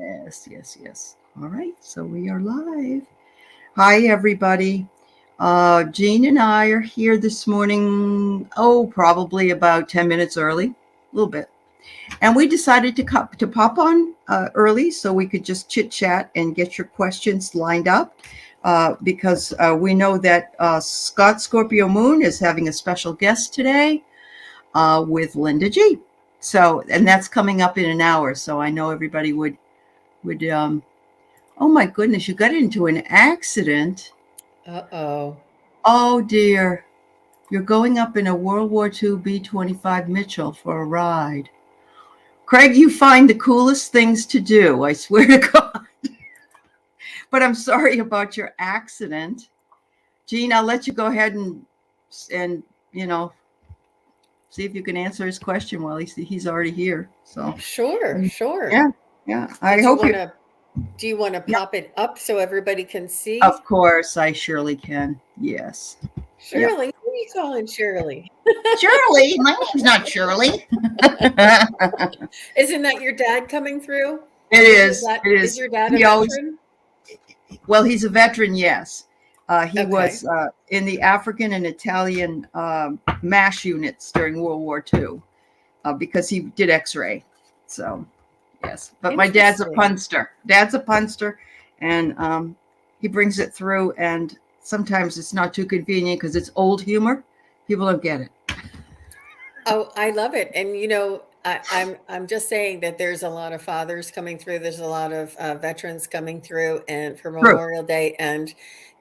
Yes, yes, yes. All right, so we are live. Hi, everybody. Jean and I are here this morning, probably about 10 minutes early, a little bit. And we decided to pop on early so we could just chit chat and get your questions lined up because we know that Scott Scorpio Moon is having a special guest today with Linda G. So, and that's coming up in an hour. So I know everybody would oh my goodness, you got into an accident. Uh-oh. Oh dear. You're going up in a World War II B-25 Mitchell for a ride. Craig, you find the coolest things to do, I swear to God. But I'm sorry about your accident. Gene, I'll let you go ahead and you know, see if you can answer his question while he's already here. So Sure, sure. yeah, yeah. I Did you hope want you. to, do you want to Yeah, pop it up so everybody can of see? course, I surely can. Yes. Yep. Shirley, who are you calling Shirley? Shirley, my name's not Shirley. It Isn't that your dad coming through? is. It Is is. your dad a He always, veteran? well, he's a veteran, yes. He Okay. was in the African and Italian MASH units during World War II because he did X-ray. So, yes. But my dad's a Interesting. punster. Dad's a punster, and he brings it through. And sometimes it's not too convenient because it's old humor. People don't get it. Oh, I love it. And I'm just saying that there's a lot of fathers coming through. There's a lot of veterans coming through, and for True. Memorial Day, and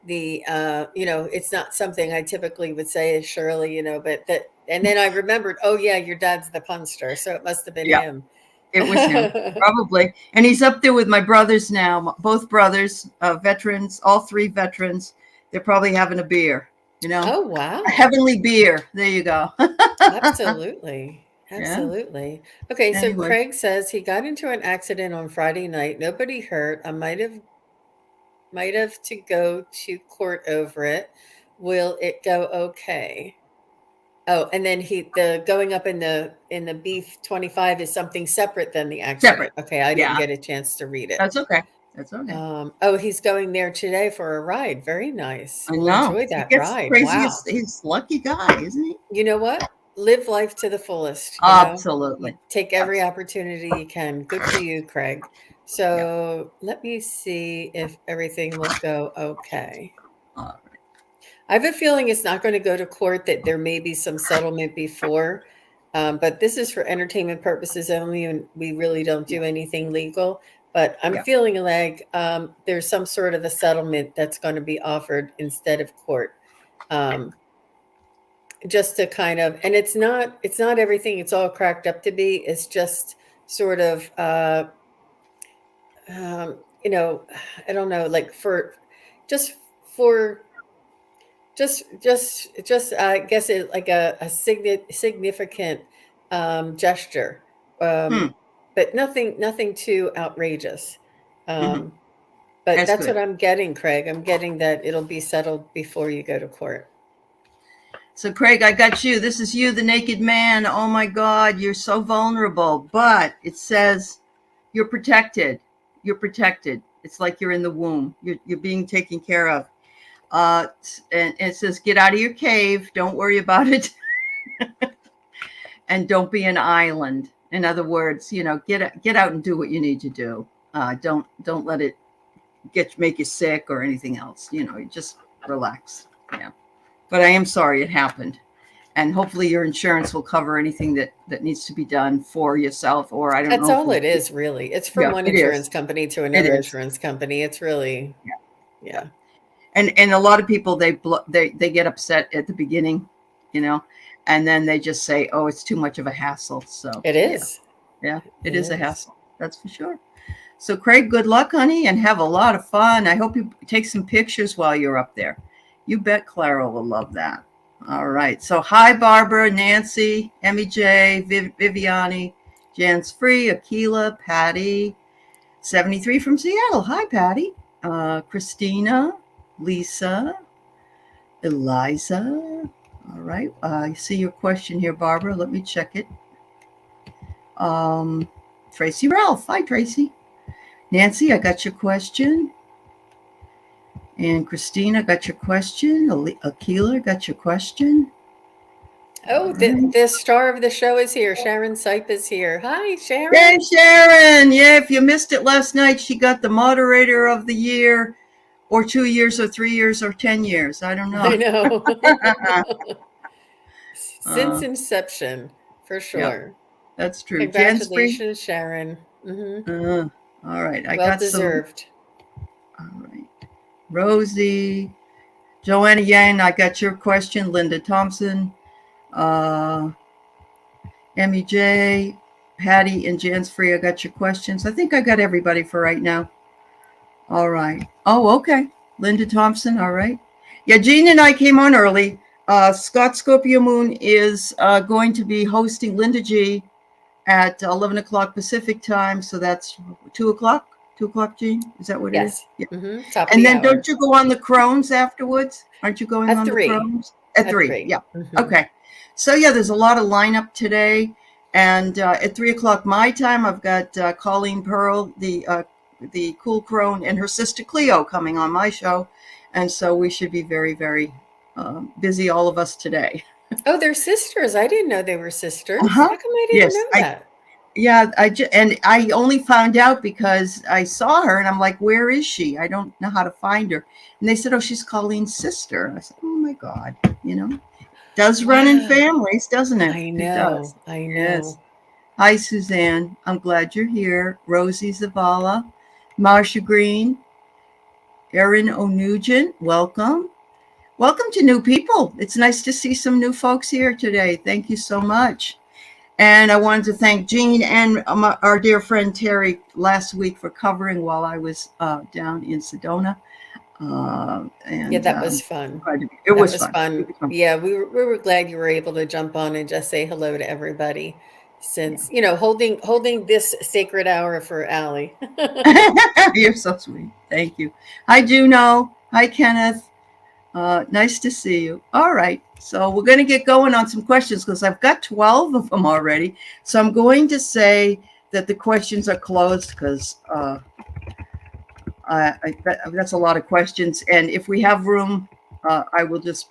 it's not something I typically would say is Shirley, but that. And then I remembered, oh yeah, your dad's the punster, so it must have been Yeah, him. it was him, probably. And he's up there with my brothers now, both brothers, veterans, all three veterans. They're probably having a beer, Oh a wow. heavenly beer. There you go. Absolutely. Yeah. Absolutely. Okay, so Anyway, Craig says he got into an accident on Friday night. Nobody hurt. I might have to go to court over it. Will it go okay? Oh, and then the going up in the beef 25 is something separate than the accident. separate. Okay, I didn't Yeah, get a chance to read it. that's okay. That's okay. Oh, he's going there today for a ride. Very nice. I We'll know. enjoy He that gets ride. Wow. craziest. He's a lucky guy, isn't he? You know what? Live life to the fullest. You Absolutely. take every Absolutely. opportunity you can. Good for you, Craig. Yeah. So let me see if everything will go okay. Uh, I have a feeling it's not going to go to court, that there may be some settlement before. But this is for entertainment purposes only, and we really don't yeah. do anything legal. But I'm Yeah. feeling like there's some sort of a settlement that's going to be offered instead of court. Um, just to kind of, and it's not everything it's all cracked up to be. It's just sort of um, you know, I don't know, like just for just I guess it like a significant gesture, um, Hmm. but nothing too outrageous. Hmm. Um, but That's that's good. what I'm getting, Craig. I'm getting that it'll be settled before you go to court. So, Craig, I got you. This is you, the naked man. Oh my God, you're so vulnerable. But it says you're protected. You're protected. It's like you're in the womb. You're being taken care of. And it says, get out of your cave. Don't worry about it. And don't be an island. In other words, get out and do what you need to do. Don't let it make you sick or anything else. You just relax. Yeah. But I am sorry it happened. And hopefully your insurance will cover anything that needs to be done for yourself. Or I don't That's know all if it is, really. It's from yeah, one it is. insurance company to It another is. insurance company. It's really, Yeah. Yeah. yeah, And a lot of people, they get upset at the beginning, you know, and then they just say, oh, it's too much of a hassle. So it yeah, is. yeah, it It is a is. hassle. That's for sure. So Craig, good luck, honey, and have a lot of fun. I hope you take some pictures while you're up there. You bet Clara will love that. All right. So hi, Barbara, Nancy, Emmy J, Viviani, Jans Free, Akila, Patty, 73 from Seattle. Hi, Patty. Christina, Lisa, Eliza. All right. I see your question here, Barbara. Let me check it. Um, Tracy Ralph. Hi, Tracy. Nancy, I got your question. And Christina, got your question. Akila, got your question. All Oh, right. the star of the show is here. Sharon Sipe is here. Hi, Yay, Sharon. Sharon. Yeah, if you missed it last night, she got the moderator of the year, or 2 years, or 3 years, or 10 years. I don't know. I know. Since uh, inception, for yeah, sure. that's true. Jan's free. Congratulations, Sharon. All right. I Well got some. deserved. All right. Rosie, Joanna Yang, I got your question. Linda Thompson, uh, Emmy J, Patty, and Jan's free. I got your questions. I think I got everybody for right now. All right. Oh, okay. Linda Thompson. All right. Yeah, Jean and I came on early. Scott Scorpio Moon is going to be hosting Linda G at 11 o'clock Pacific time. So that's 2 o'clock. 2 o'clock, Jean? Is that what it is? Yes. Yeah. Top of And the then don't hour. you go on the Crohn's afterwards? Aren't you going At on the three. Crohn's? At At 3. three. Yeah. Okay. So, yeah, there's a lot of lineup today. And at 3 o'clock my time, I've got Colleen Pearl, the cool crone, and her sister Cleo coming on my show. And so we should be very, very busy, all of us today. Oh, they're sisters. I didn't know they were sisters. Uh-huh. How come I didn't Yes. know that? Yeah, and I only found out because I saw her and I'm like, where is she? I don't know how to find her. And they said, oh, she's Colleen's sister. I said, oh my God, does run in Wow. families, doesn't it? I It does. know. I Yes. know. Hi, Suzanne. I'm glad you're here. Rosie Zavala, Marsha Green, Erin O'Nugent. Welcome. Welcome to new people. It's nice to see some new folks here today. Thank you so much. And I wanted to thank Jean and our dear friend Terry last week for covering while I was down in Sedona. Yeah, And that was fun. it That was was fun. It fun. was fun. Yeah, we were glad you were able to jump on and just say hello to everybody since, Yeah. holding this sacred hour for Allie. You're so sweet. Thank you. Hi, Juno. Hi, Kenneth. Nice to see you. All right. So we're going to get going on some questions because I've got 12 of them already. So I'm going to say that the questions are closed because that's a lot of questions. And if we have room, I will just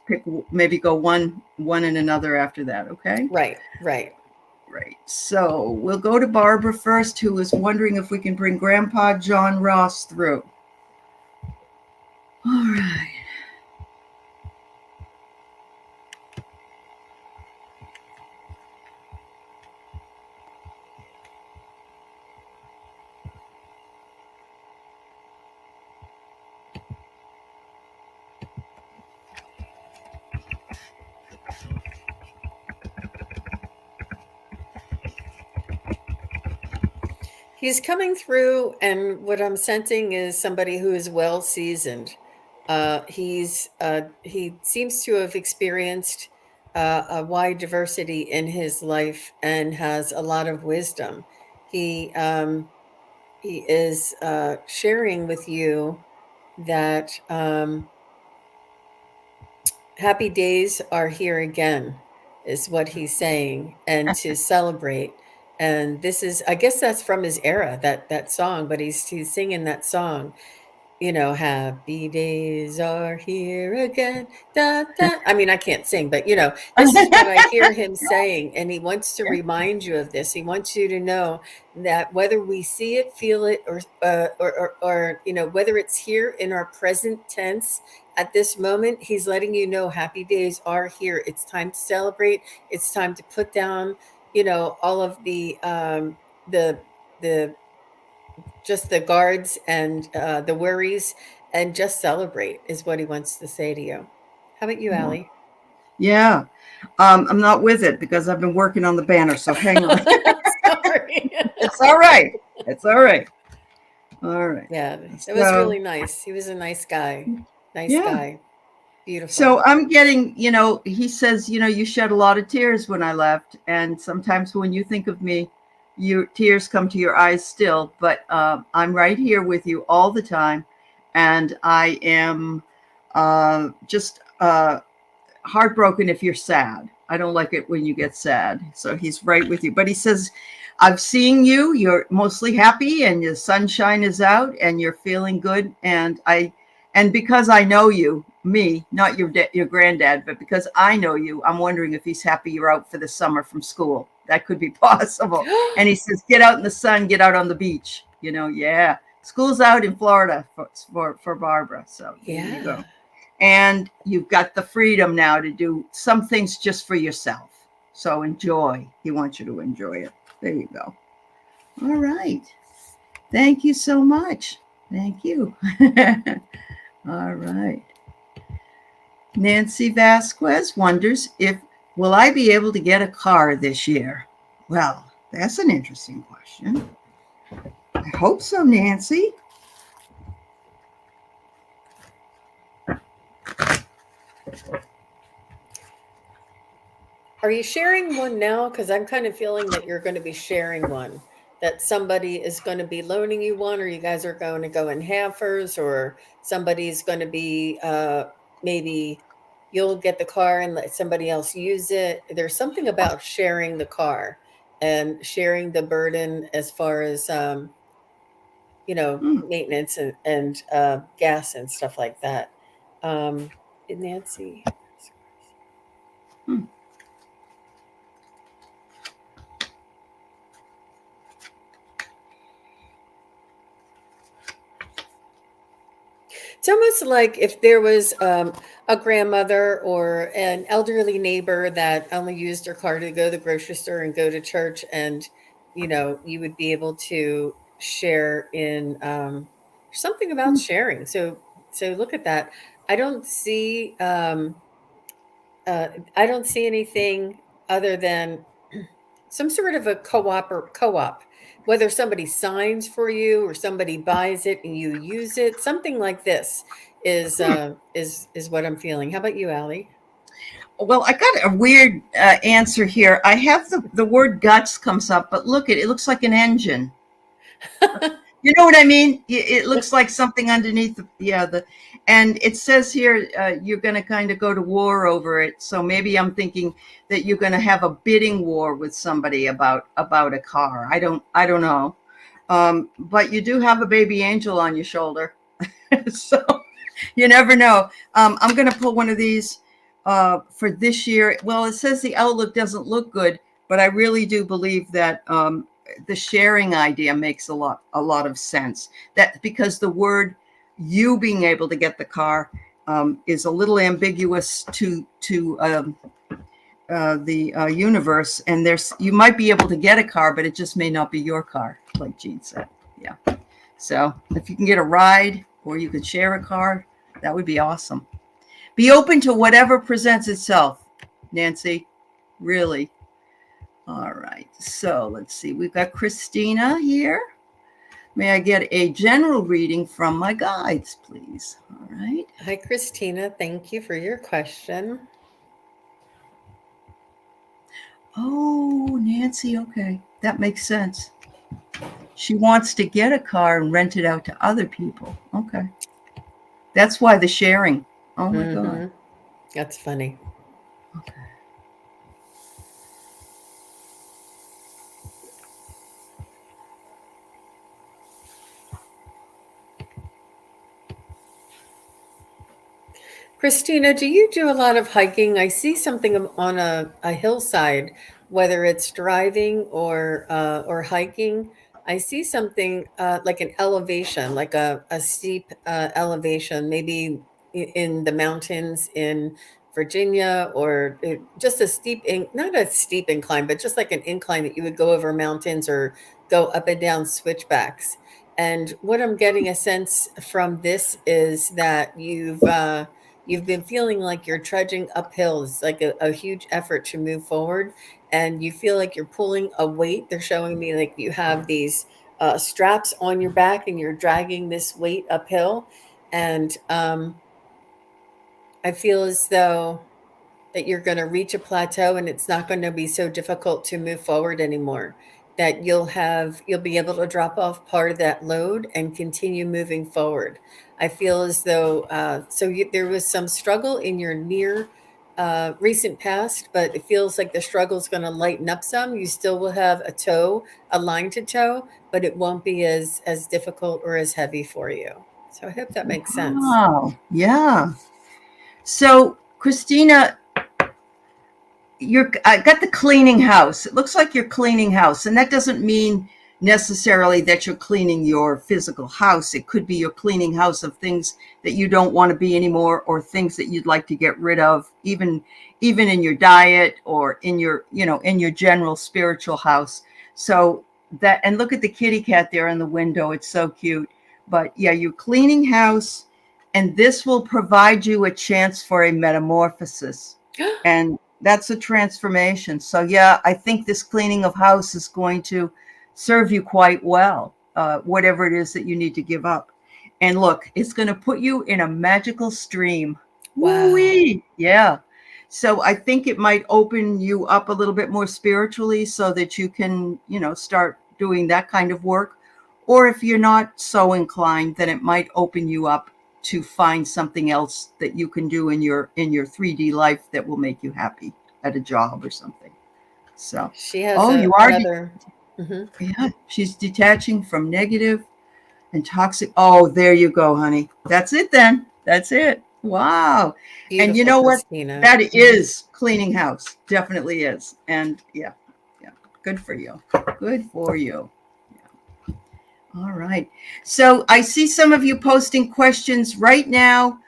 maybe go one and another after that. Okay. Right, right. Right. So we'll go to Barbara first, who is wondering if we can bring Grandpa John Ross through. All right. He's coming through, and what I'm sensing is somebody who is well seasoned. He seems to have experienced a wide diversity in his life and has a lot of wisdom. He he is sharing with you that happy days are here again, is what he's saying, and to celebrate. And this is, I guess, that's from his era, that song. But he's singing that song, happy days are here again. Da, da. I mean, I can't sing, but this is what I hear him saying. And he wants to remind you of this. He wants you to know that whether we see it, feel it, or whether it's here in our present tense at this moment, he's letting you know happy days are here. It's time to celebrate. It's time to put down, all of the just the guards and the worries, and just celebrate is what he wants to say to you. How about you, Allie? Yeah. I'm not with it because I've been working on the banner. So hang on. Sorry. It's all right. It's all right. All right. Yeah, it was So, really nice. He was a nice guy. Nice yeah. guy. Beautiful. So I'm getting, he says, you shed a lot of tears when I left. And sometimes when you think of me, your tears come to your eyes still. But I'm right here with you all the time. And I am just heartbroken if you're sad. I don't like it when you get sad. So he's right with you. But he says, I've seen you. You're mostly happy, and your sunshine is out, and you're feeling good. And because I know you, me, not your granddad, but because I know you, I'm wondering if he's happy you're out for the summer from school. That could be possible. And he says, "Get out in the sun, get out on the beach." Yeah. School's out in Florida for Barbara. So there you Yeah. go. And you've got the freedom now to do some things just for yourself. So enjoy. He wants you to enjoy it. There you go. All right. Thank you so much. Thank you. All right. Nancy Vasquez wonders if will I be able to get a car this year? Well, that's an interesting question. I hope so, Nancy. Are you sharing one now? Because I'm kind of feeling that you're going to be sharing one, that somebody is going to be loaning you one, or you guys are going to go in halfers, or somebody's going to be maybe you'll get the car and let somebody else use it. There's something about sharing the car and sharing the burden as far as Hmm. maintenance and gas and stuff like that. Um, Nancy. Hmm. It's almost like if there was a grandmother or an elderly neighbor that only used their car to go to the grocery store and go to church, and you would be able to share in something about Hmm. sharing. So look at that. I don't see I don't see anything other than some sort of a co-op, whether somebody signs for you or somebody buys it and you use it, something like this Hmm. is what I'm feeling. How about you, Allie? Well, I got a weird answer here. I have the word guts comes up, but look, it looks like an engine. You know what I mean? It looks like something underneath and it says here you're going to kind of go to war over it. So maybe I'm thinking that you're going to have a bidding war with somebody about a car. I don't know. But you do have a baby angel on your shoulder, so you never know. I'm going to pull one of these for this year. Well, it says the outlook doesn't look good, but I really do believe that the sharing idea makes a lot of sense. That because the word you being able to get the car is a little ambiguous to the universe, and you might be able to get a car, but it just may not be your car, like Jean said. Yeah. So if you can get a ride or you could share a car, that would be awesome. Be open to whatever presents itself, Nancy. Really. All right. So let's see. We've got Christina here. May I get a general reading from my guides, please? All right. Hi, Christina. Thank you for your question. Oh, Nancy. Okay. That makes sense. She wants to get a car and rent it out to other people. Okay. That's why the sharing. Oh my God. Mm-hmm. That's funny. Okay. Christina, do you do a lot of hiking? I see something on a hillside, whether it's driving or hiking. I see something like an elevation, like a steep elevation, maybe in the mountains in Virginia, or just a not a steep incline, but just like an incline that you would go over mountains or go up and down switchbacks. And what I'm getting a sense from this is that you've been feeling like you're trudging uphill. It's like a huge effort to move forward, and you feel like you're pulling a weight. They're showing me like you have these straps on your back and you're dragging this weight uphill. And I feel as though that you're going to reach a plateau and it's not going to be so difficult to move forward anymore, that you'll be able to drop off part of that load and continue moving forward. I feel as though there was some struggle in your near recent past, but it feels like the struggle is going to lighten up some. You still will have a line to toe, but it won't be as difficult or as heavy for you. So I hope that makes sense. Wow. Yeah. So, Christina, I got the cleaning house. It looks like you're cleaning house, and that doesn't mean necessarily that you're cleaning your physical house. It could be you're cleaning house of things that you don't want to be anymore, or things that you'd like to get rid of, even in your diet, or in your, in your general spiritual house. So that, and look at the kitty cat there in the window. It's so cute. But yeah, you're cleaning house, and this will provide you a chance for a metamorphosis. And that's a transformation. So yeah, I think this cleaning of house is going to serve you quite well, whatever it is that you need to give up. And look, it's going to put you in a magical stream. Wow. Woo-wee. Yeah. So I think it might open you up a little bit more spiritually, so that you can, start doing that kind of work. Or if you're not so inclined, then it might open you up to find something else that you can do in your 3D life that will make you happy at a job or something. So, She has oh, a you are, another. Mhm. yeah, she's detaching from negative and toxic. Oh, there you go, honey. That's it then. That's it. Wow. And you Beautiful, know what? Christina. That is cleaning house. Definitely is. And yeah, yeah. Good for you. Good for you. All right. So I see some of you posting questions right now.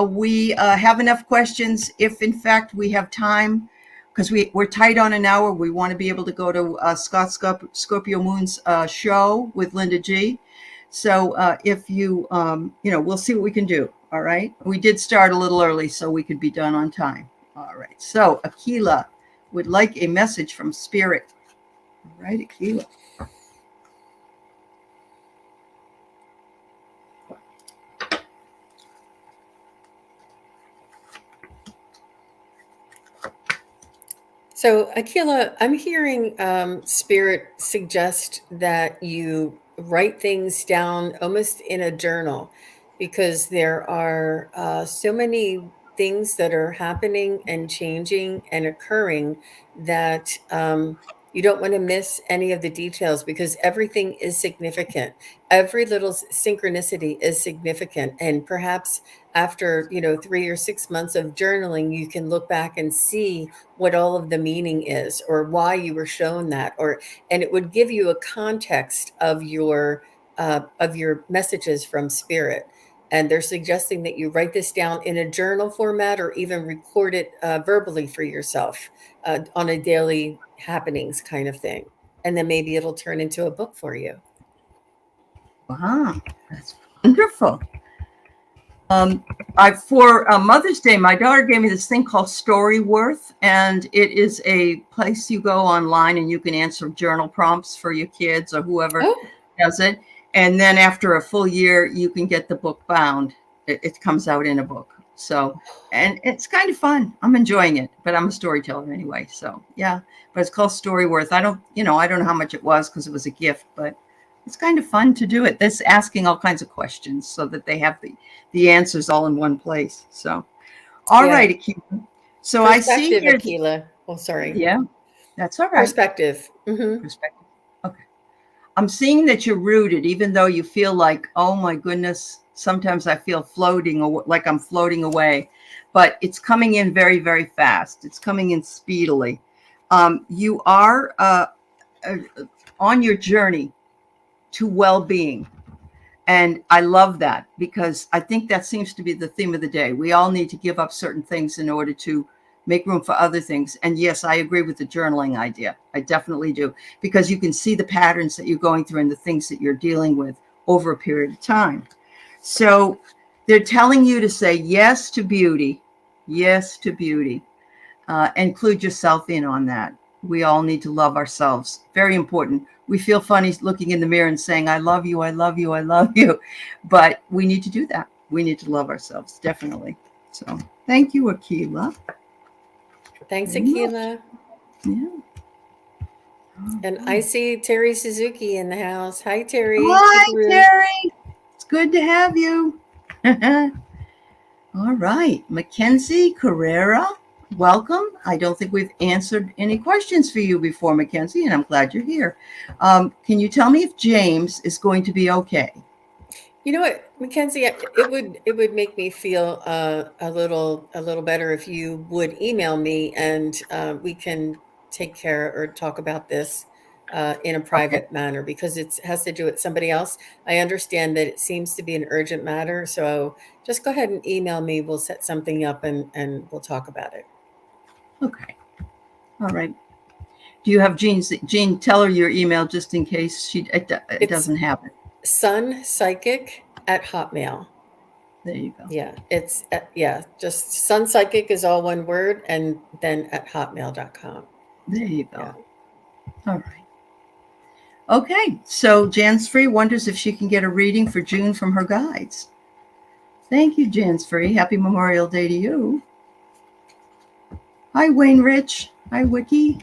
We have enough questions if, in fact, we have time, because we're tight on an hour. We want to be able to go to Scorpio Moon's show with Linda G. So if you, we'll see what we can do. All right. We did start a little early so we could be done on time. All right. So Akila would like a message from Spirit. All right, Akila. So, Akila, I'm hearing Spirit suggest that you write things down almost in a journal, because there are so many things that are happening and changing and occurring that you don't want to miss any of the details, because everything is significant. Every little synchronicity is significant. And perhaps after, 3 or 6 months of journaling, you can look back and see what all of the meaning is, or why you were shown that, or and it would give you a context of your messages from Spirit. And they're suggesting that you write this down in a journal format, or even record it verbally for yourself on a daily happenings kind of thing, and then maybe it'll turn into a book for you. Wow, that's wonderful. I for Mother's Day, my daughter gave me this thing called Storyworth, and it is a place you go online and you can answer journal prompts for your kids or whoever Oh, does it. And then after a full year, you can get the book bound. It comes out in a book. So, and it's kind of fun. I'm enjoying it, but I'm a storyteller anyway. So yeah, but it's called Storyworth. I don't know how much it was because it was a gift, but it's kind of fun to do it. This asking all kinds of questions so that they have the answers all in one place. So, all yeah. right, Akira. So I see Perspective, here. Aquila. Oh, sorry. Yeah, that's all right. Perspective. Hmm. Perspective. Okay. I'm seeing that you're rooted, even though you feel like, oh my goodness, sometimes I feel floating, or like I'm floating away, but it's coming in very, very fast. It's coming in speedily. You are uh, on your journey to well-being. And I love that, because I think that seems to be the theme of the day. We all need to give up certain things in order to make room for other things. And yes, I agree with the journaling idea. I definitely do, because you can see the patterns that you're going through and the things that you're dealing with over a period of time. So they're telling you to say yes to beauty, yes to beauty. Include yourself in on that. We all need to love ourselves. Very important. We feel funny looking in the mirror and saying, I love you, I love you, I love you. But we need to do that. We need to love ourselves, definitely. So thank you, Akila. Thanks, Very much. Aquila. Yeah. And I see Terry Suzuki in the house. Hi, Terry. Hi, Peekaboo. Terry. It's good to have you. All right. Mackenzie Carrera. welcome. I don't think we've answered any questions for you before, Mackenzie, and I'm glad you're here. Can you tell me if James is going to be okay? You know what, Mackenzie, it would make me feel a little better if you would email me, and we can take care or talk about this in a Okay. private manner, because it has to do with somebody else. I understand that it seems to be an urgent matter, so just go ahead and email me. We'll set something up, and we'll talk about it. Okay. All right. Do you have Jean's? Jean, tell her your email just in case it It's doesn't have it. sunpsychic@hotmail. There you go. Yeah, it's yeah, just sunpsychic is all one word, and then at hotmail.com. There you Yeah. go. All right. Okay. So Jansfree wonders if she can get a reading for June from her guides. Thank you, Jansfree. Happy Memorial Day to you. Hi, Wayne Rich. Hi, Wiki.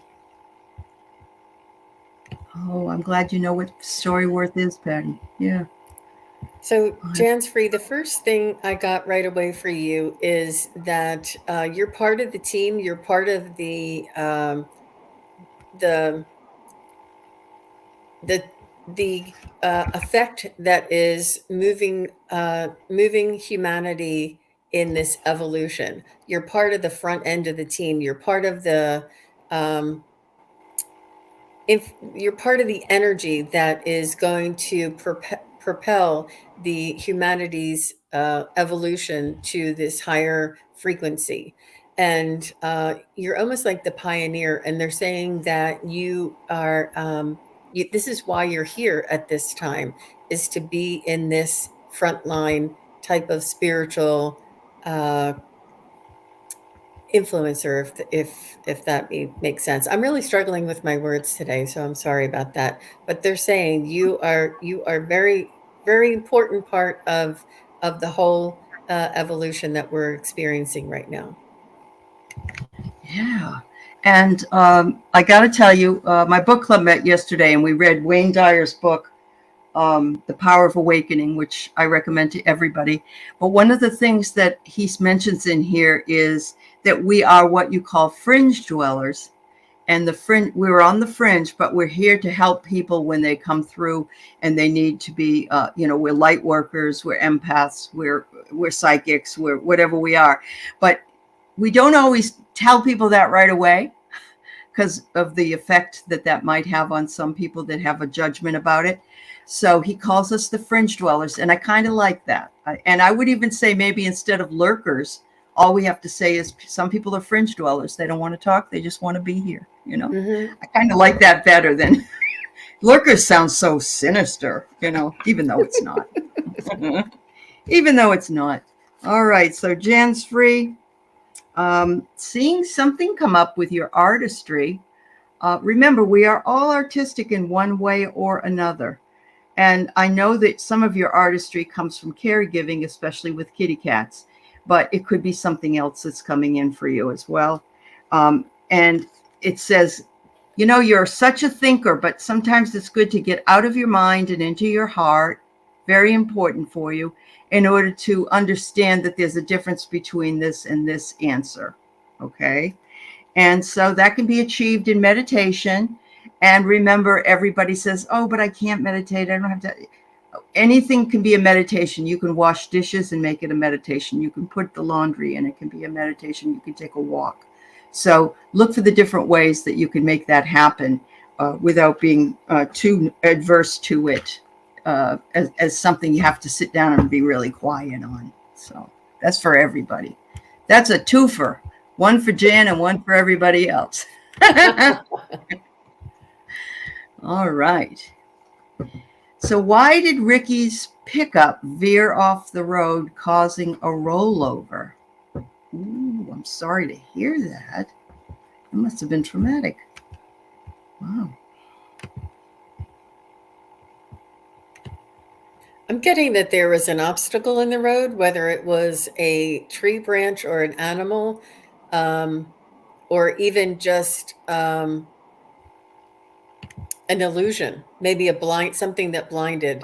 Oh, I'm glad you know what Storyworth is, Patty. Yeah. So, Jan's Free, the first thing I got right away for you is that you're part of the team. You're part of the the the effect that is moving humanity in this evolution. You're part of the front end of the team. You're part of the um, if you're part of the energy that is going to propel the humanity's evolution to this higher frequency. And you're almost like the pioneer, and they're saying that you are this is why you're here at this time, is to be in this frontline type of spiritual uh, influencer, if that makes sense. I'm really struggling with my words today, so I'm sorry about that. But they're saying you are very important part of the whole evolution that we're experiencing right now. Yeah. And I got to tell you, my book club met yesterday and we read Wayne Dyer's book, The Power of Awakening, which I recommend to everybody. But one of the things that he mentions in here is that we are what you call fringe dwellers. And the fringe, we're on the fringe, but we're here to help people when they come through and they need to be, we're light workers, we're empaths, we're psychics, we're whatever we are. But we don't always tell people that right away because of the effect that that might have on some people that have a judgment about it. So he calls us the fringe dwellers, and I kind of like that. And I would even say maybe instead of lurkers, all we have to say is some people are fringe dwellers. They don't want to talk. They just want to be here. Hmm. I kind of like that better than lurkers sounds so sinister, even though it's not. Even though it's not. All right. So Jan's free. Seeing something come up with your artistry. Remember, we are all artistic in one way or another. And I know that some of your artistry comes from caregiving, especially with kitty cats, but it could be something else that's coming in for you as well. And it says, you're such a thinker, but sometimes it's good to get out of your mind and into your heart. Very important for you in order to understand that there's a difference between this and this answer. Okay. And so that can be achieved in meditation. And remember, everybody says, oh, but I can't meditate. I don't have to. Anything can be a meditation. You can wash dishes and make it a meditation. You can put the laundry in, it can be a meditation. You can take a walk. So look for the different ways that you can make that happen without being too adverse to it as something you have to sit down and be really quiet on. So that's for everybody. That's a twofer. One for Jan and one for everybody else. All right. So why did Ricky's pickup veer off the road, causing a rollover? Ooh, I'm sorry to hear that. It must have been traumatic. Wow. I'm getting that there was an obstacle in the road, whether it was a tree branch or an animal, um, or even just an illusion, maybe a something that blinded,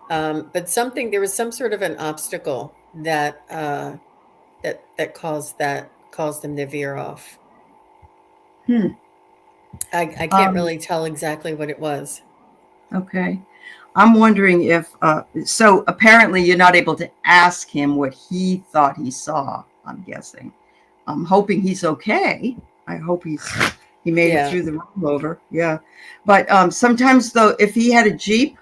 but something, there was some sort of an obstacle that caused that caused him to veer off. Hmm. I can't Um, really tell exactly what it was. okay. I'm wondering if, so apparently you're not able to ask him what he thought he saw, I'm guessing. I'm hoping he's okay. I hope he made it Yeah. through the rollover. Yeah. But sometimes though, if he had a Jeep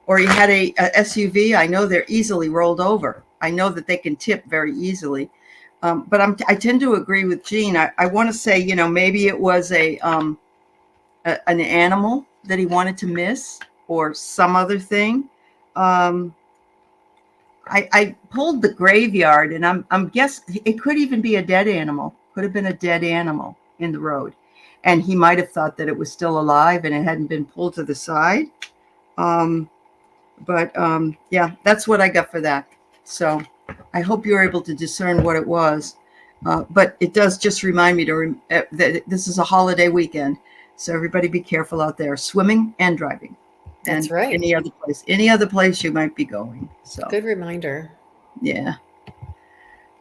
or he had a SUV, I know they're easily rolled over. I know that they can tip very easily. But I tend to agree with Gene. I want to say, maybe it was an animal that he wanted to miss or some other thing. Um, I pulled the graveyard, and I'm guess it could even be a dead animal. Could have been a dead animal in the road, and he might have thought that it was still alive and it hadn't been pulled to the side. Um, but yeah, that's what I got for that. So I hope you're able to discern what it was. But it does just remind me that this is a holiday weekend, so everybody be careful out there, swimming and driving, That's and right. any other place you might be going. So Good reminder. yeah.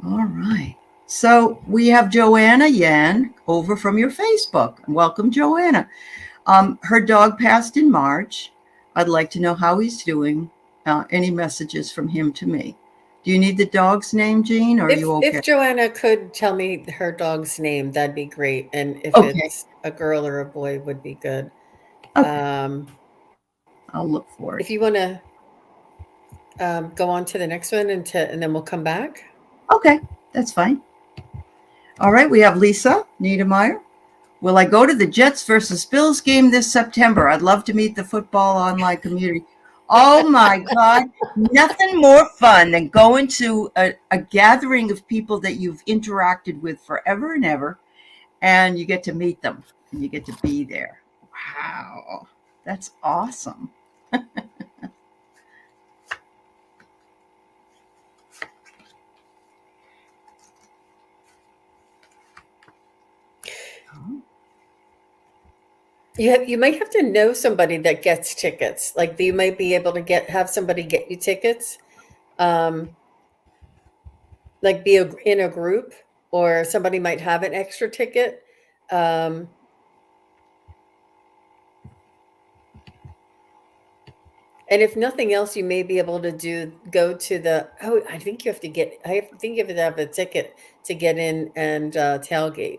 All right. So we have Joanna Yan over from your Facebook. Welcome, Joanna. Her dog passed in March. I'd like to know how he's doing. Any messages from him to me? Do you need the dog's name, Jean, or are you okay? If Joanna could tell me her dog's name, that'd be great. And if Okay. it's a girl or a boy, would be good. Okay. Um, I'll look for it. if you want to go on to the next one and then we'll come back. Okay. That's fine. All right. We have Lisa Niedermeyer. Will I go to the Jets versus Bills game this September? I'd love to meet the football online community. Oh my God. Nothing more fun than going to a gathering of people that you've interacted with forever and ever, and you get to meet them and you get to be there. Wow. That's awesome. You might have to know somebody that gets tickets. Like you might be able to have somebody get you tickets. Um, like in a group, or somebody might have an extra ticket. Um, And if nothing else, you may be able to go to the, oh, I think you have to have a ticket to get in and tailgate.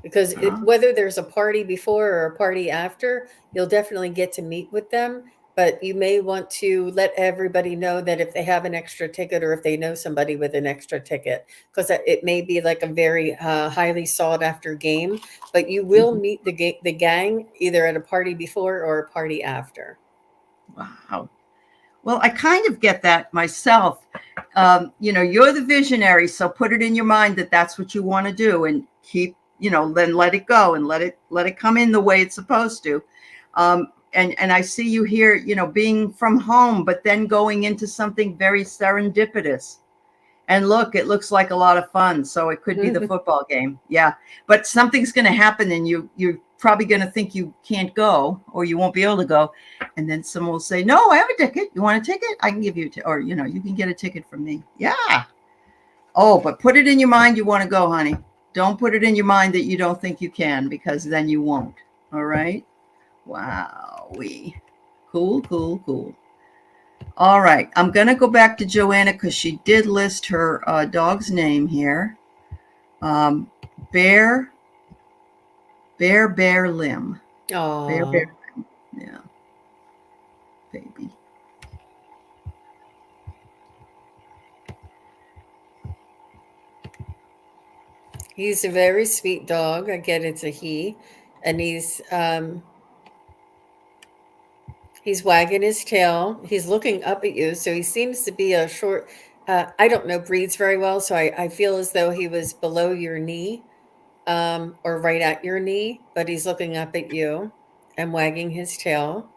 Because Uh, whether there's a party before or a party after, you'll definitely get to meet with them. But you may want to let everybody know that if they have an extra ticket or if they know somebody with an extra ticket, because it may be like a very highly sought after game. But you will mhm. meet the gang either at a party before or a party after. Wow. Well, I kind of get that myself. You're the visionary, so put it in your mind that that's what you want to do, and then let it go and let it come in the way it's supposed to. And I see you here, being from home, but then going into something very serendipitous. And look, it looks like a lot of fun. So it could be the football game. Yeah. But something's going to happen and you're probably going to think you can't go or you won't be able to go. And then someone will say, no, I have a ticket. You want a ticket? I can give you or, you can get a ticket from me. Yeah. Oh, but put it in your mind you want to go, honey. Don't put it in your mind that you don't think you can, because then you won't. All right. Wow. Cool, cool, cool. All right. I'm going to go back to Joanna because she did list her dog's name here. Um, Bear, Bear Limb. Bear, Oh, yeah, baby. he's a very sweet dog. I get it's a he, and he's wagging his tail. He's looking up at you, so he seems to be a short. I don't know breeds very well, so I feel as though he was below your knee, or right at your knee, but he's looking up at you and wagging his tail.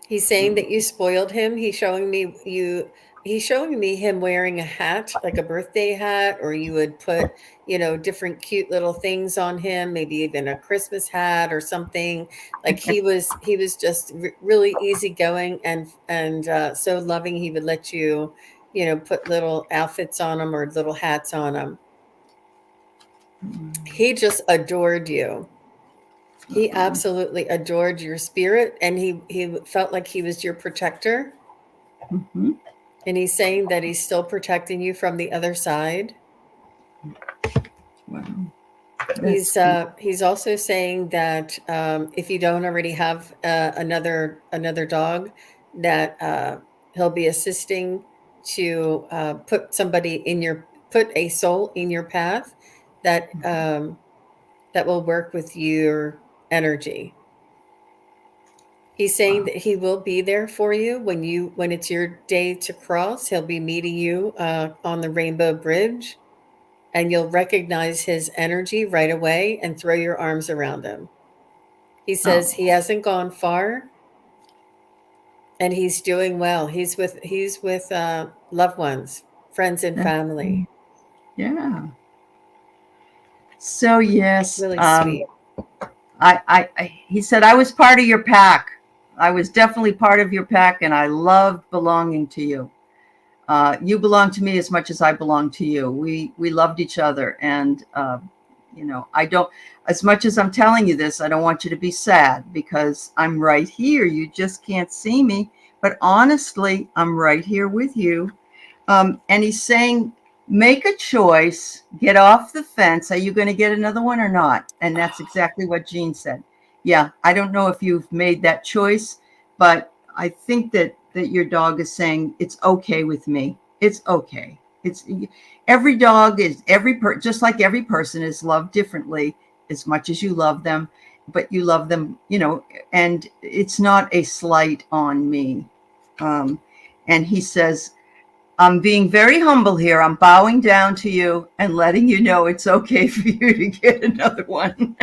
He's saying that you spoiled him. He's showing me him wearing a hat, like a birthday hat, or you would put, different cute little things on him, maybe even a Christmas hat or something. Like he was just really easygoing and so loving. He would let you put little outfits on them or little hats on them. Mm. He just adored you. He Uh-oh. absolutely adored your spirit, and he felt like he was your protector. Mm-hmm. And he's saying that he's still protecting you from the other side. Wow. That's He's also saying that if you don't already have another dog, that he'll be assisting to put a soul in your path that that will work with your energy. He's saying wow. that he will be there for you when it's your day to cross. He'll be meeting you on the Rainbow Bridge, and you'll recognize his energy right away and throw your arms around him. He says he Oh. hasn't gone far, and he's doing well. He's with loved ones, friends, and That's, family. yeah. So yes, Really sweet. he said I was part of your pack. I was definitely part of your pack, and I loved belonging to you. You belong to me as much as I belong to you. We loved each other, and I don't. As much as I'm telling you this, I don't want you to be sad because I'm right here. You just can't see me, but honestly, I'm right here with you. And he's saying, make a choice, get off the fence. Are you going to get another one or not? And that's exactly what Jean said. Yeah, I don't know if you've made that choice, but I think that your dog is saying it's okay with me. It's okay. It's every dog is just like every person is loved differently as much as you love them, but you love them, and it's not a slight on me. Um, and he says, I'm being very humble here. I'm bowing down to you and letting you know it's okay for you to get another one.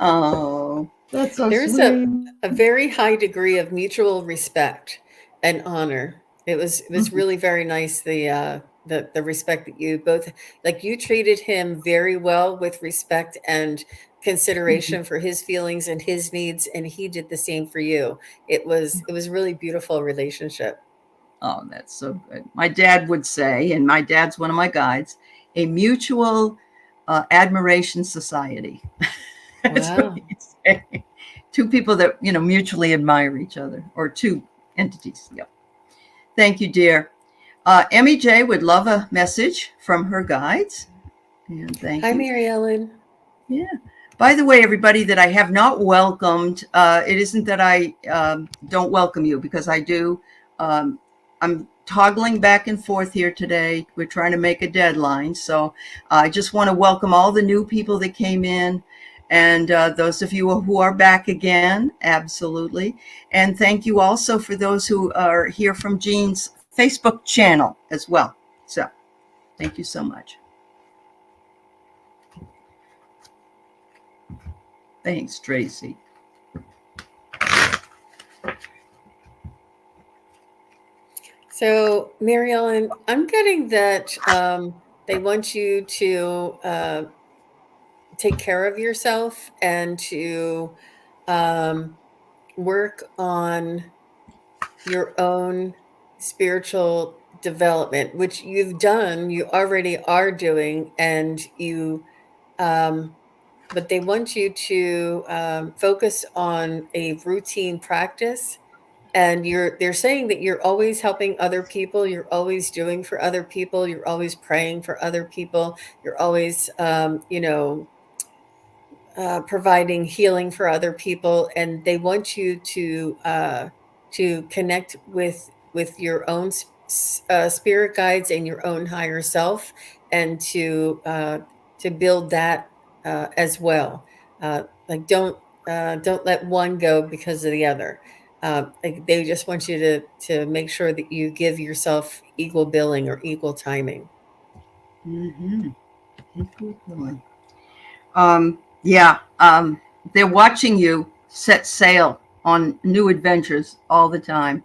Oh, that's so There's sweet. a very high degree of mutual respect and honor. It was Mhm, really very nice, the respect that you both, like, you treated him very well with respect and mhm. consideration for his feelings and his needs, and he did the same for you. It was a really beautiful relationship. Oh, that's so good. My dad would say, and my dad's one of my guides, a mutual admiration society. That's what Wow. he'd say. Two people that, mutually admire each other, or two entities. Yep. Thank you, dear. Emmy J would love a message from her guides. And thank Hi, you. Mary Ellen. Yeah. By the way, everybody that I have not welcomed, it isn't that I don't welcome you because I do. Um, I'm toggling back and forth here today. We're trying to make a deadline. So I just want to welcome all the new people that came in and those of you who are back again. Absolutely. And thank you also for those who are here from Jean's Facebook channel as well. So thank you so much. Thanks, Tracy. So, Mary Ellen, I'm getting that they want you to take care of yourself and to um, work on your own spiritual development, which you've done, you already are doing, and um, but they want you to focus on a routine practice. And they're saying that you're always helping other people, you're always doing for other people, you're always praying for other people, you're always providing healing for other people, and they want you to connect with your own spirit guides and your own higher self, and to build that as well. Like, don't let one go because of the other. Like, they just want you to make sure that you give yourself equal billing or equal timing. Mm-hmm. Yeah, they're watching you set sail on new adventures all the time.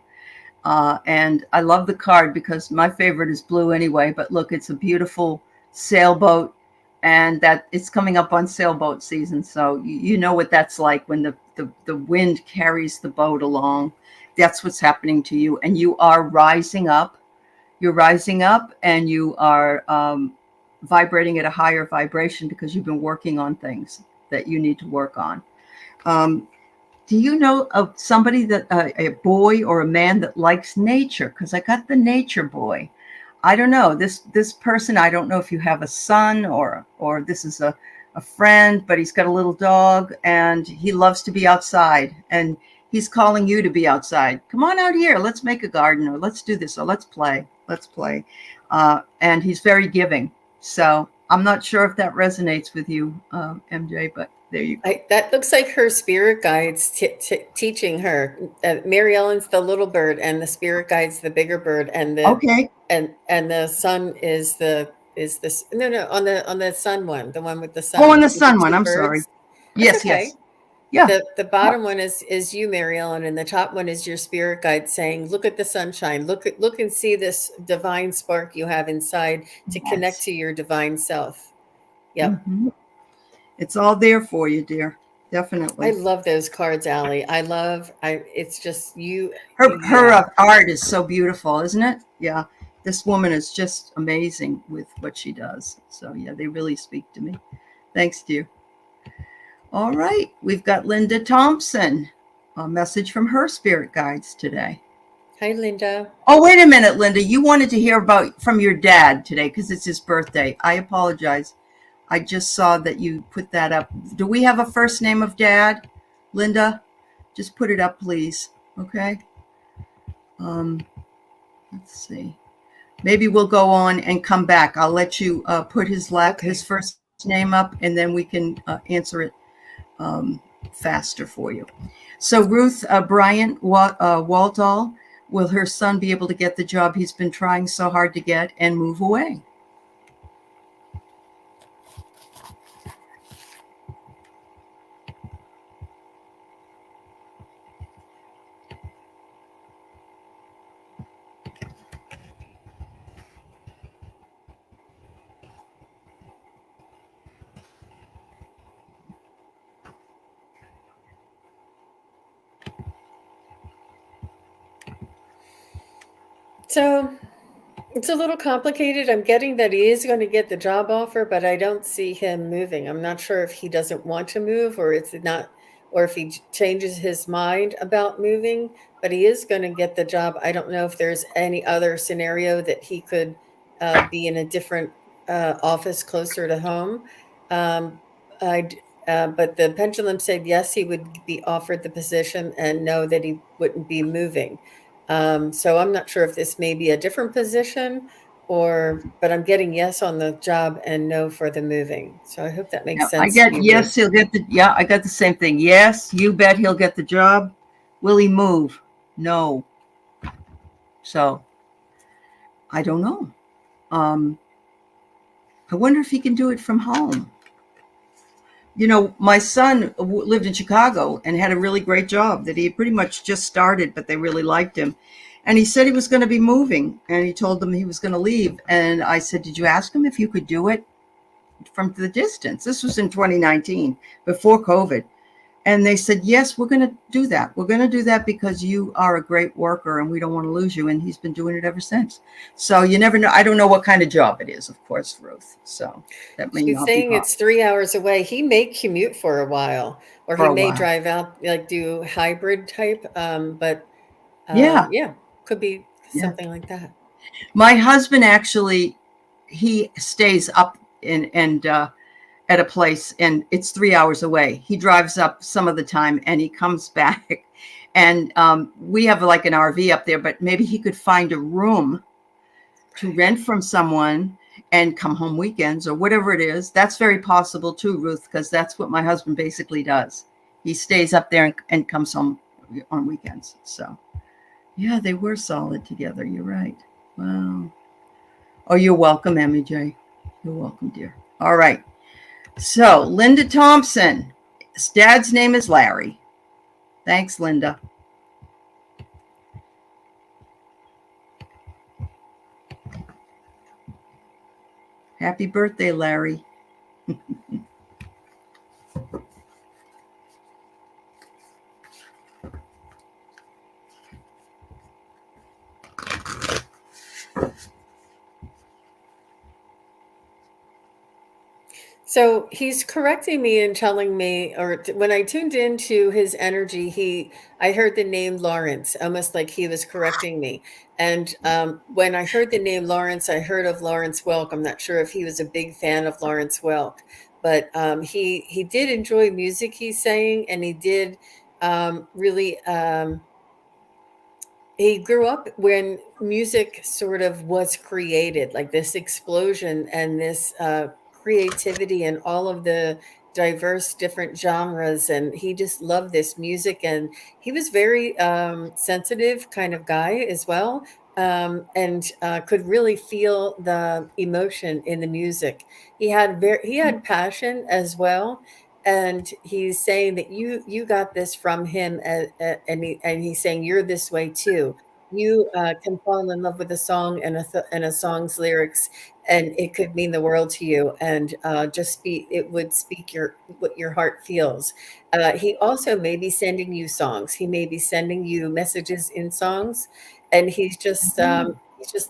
And I love the card because my favorite is blue anyway. But look, it's a beautiful sailboat, and that it's coming up on sailboat season. So you know what that's like when the wind carries the boat along. That's what's happening to you, and you are rising up. you're rising up and you are vibrating at a higher vibration because you've been working on things that you need to work on. Do you know of somebody that a boy or a man that likes nature? Because I got the nature boy. I don't know this person. I don't know if you have a son or this is a friend, but he's got a little dog and he loves to be outside and he's calling you to be outside. Come on out here. Let's make a garden or let's do this or let's play. Let's play. And he's very giving. So I'm not sure if that resonates with you, MJ, but there you go. That looks like her spirit guides teaching her. Mary Ellen's the little bird, and the spirit guide's the bigger bird, and Okay. the sun is this no on the sun one, the one with the Oh, sun and the with the sun one. two I'm sorry. birds. That's Yes, okay. yes. Yeah. The bottom one is you, Mary Ellen, and the top one is your spirit guide saying, "Look at the sunshine. Look and see this divine spark you have inside to connect Yes. to your divine self." Yep. Mm-hmm. It's all there for you, dear. I Definitely. love those cards, Aley. I it's just you. Her Yeah. art is so beautiful, isn't it? Yeah. This woman is just amazing with what she does. So yeah, they really speak to me. Thanks, dear. All right, we've got Linda Thompson. A message from her spirit guides today. Hi, Linda. Oh, wait a minute, Linda. You wanted to hear about from your dad today because it's his birthday. I apologize. I just saw that you put that up. Do we have a first name of dad, Linda? Just put it up, please. Okay. Um, let's see. Maybe we'll go on and come back. I'll let you put his Okay. first name up, and then we can answer it faster for you. So Ruth Bryant Waltall, will her son be able to get the job he's been trying so hard to get and move away? So it's a little complicated. I'm getting that he is going to get the job offer, but I don't see him moving. I'm not sure if he doesn't want to move or it's not, or if he changes his mind about moving, but he is going to get the job. I don't know if there's any other scenario that he could be in a different office closer to home. Um, I, but the pendulum said yes, he would be offered the position and no, that he wouldn't be moving. So I'm not sure if this may be a different position but I'm getting yes on the job and no for the moving. So I hope that makes Yeah, I sense to get you, yes, Ruth. he'll get the yeah, I got the same thing. Yes, you bet he'll get the job. Will he move? No. So I don't know. Um, I wonder if he can do it from home. You know, my son lived in Chicago and had a really great job that he had pretty much just started, but they really liked him. And he said he was going to be moving and he told them he was going to leave. And I said, did you ask him if you could do it from the distance? This was in 2019 before COVID. And they said, yes, we're going to do that. We're going to do that because you are a great worker and we don't want to lose you. And he's been doing it ever since. So you never know. I don't know what kind of job it is, of course, Ruth. So that may She's not be saying possible it's 3 hours away. He may commute for a while, or for he a may while. drive out, like do hybrid type. But Yeah. yeah, could be Yeah. something like that. My husband actually, he stays up and at a place and it's 3 hours away. He drives up some of the time and he comes back. And we have like an RV up there, but maybe he could find a room to Right. rent from someone and come home weekends or whatever it is. That's very possible too, Ruth, because that's what my husband basically does. He stays up there and comes home on weekends. So yeah, they were solid together. You're right. Wow. Oh, you're welcome, Emmy J. You're welcome, dear. All right. So, Linda Thompson. His dad's name is Larry. Thanks, Linda. Happy birthday, Larry. So he's correcting me and telling me, when I tuned into his energy, I heard the name Lawrence, almost like he was correcting me. And when I heard the name Lawrence, I heard of Lawrence Welk. I'm not sure if he was a big fan of Lawrence Welk, but he did enjoy music. He's saying, and he did really. He grew up when music sort of was created, like this explosion and this creativity and all of the diverse different genres, and he just loved this music, and he was very sensitive kind of guy as well, and could really feel the emotion in the music. He had passion as well, and he's saying that you got this from him, and he's saying you're this way too. You can fall in love with a song and and a song's lyrics, and it could mean the world to you, and it would speak your what your heart feels. He also may be sending you songs. He may be sending you messages in songs, and he's just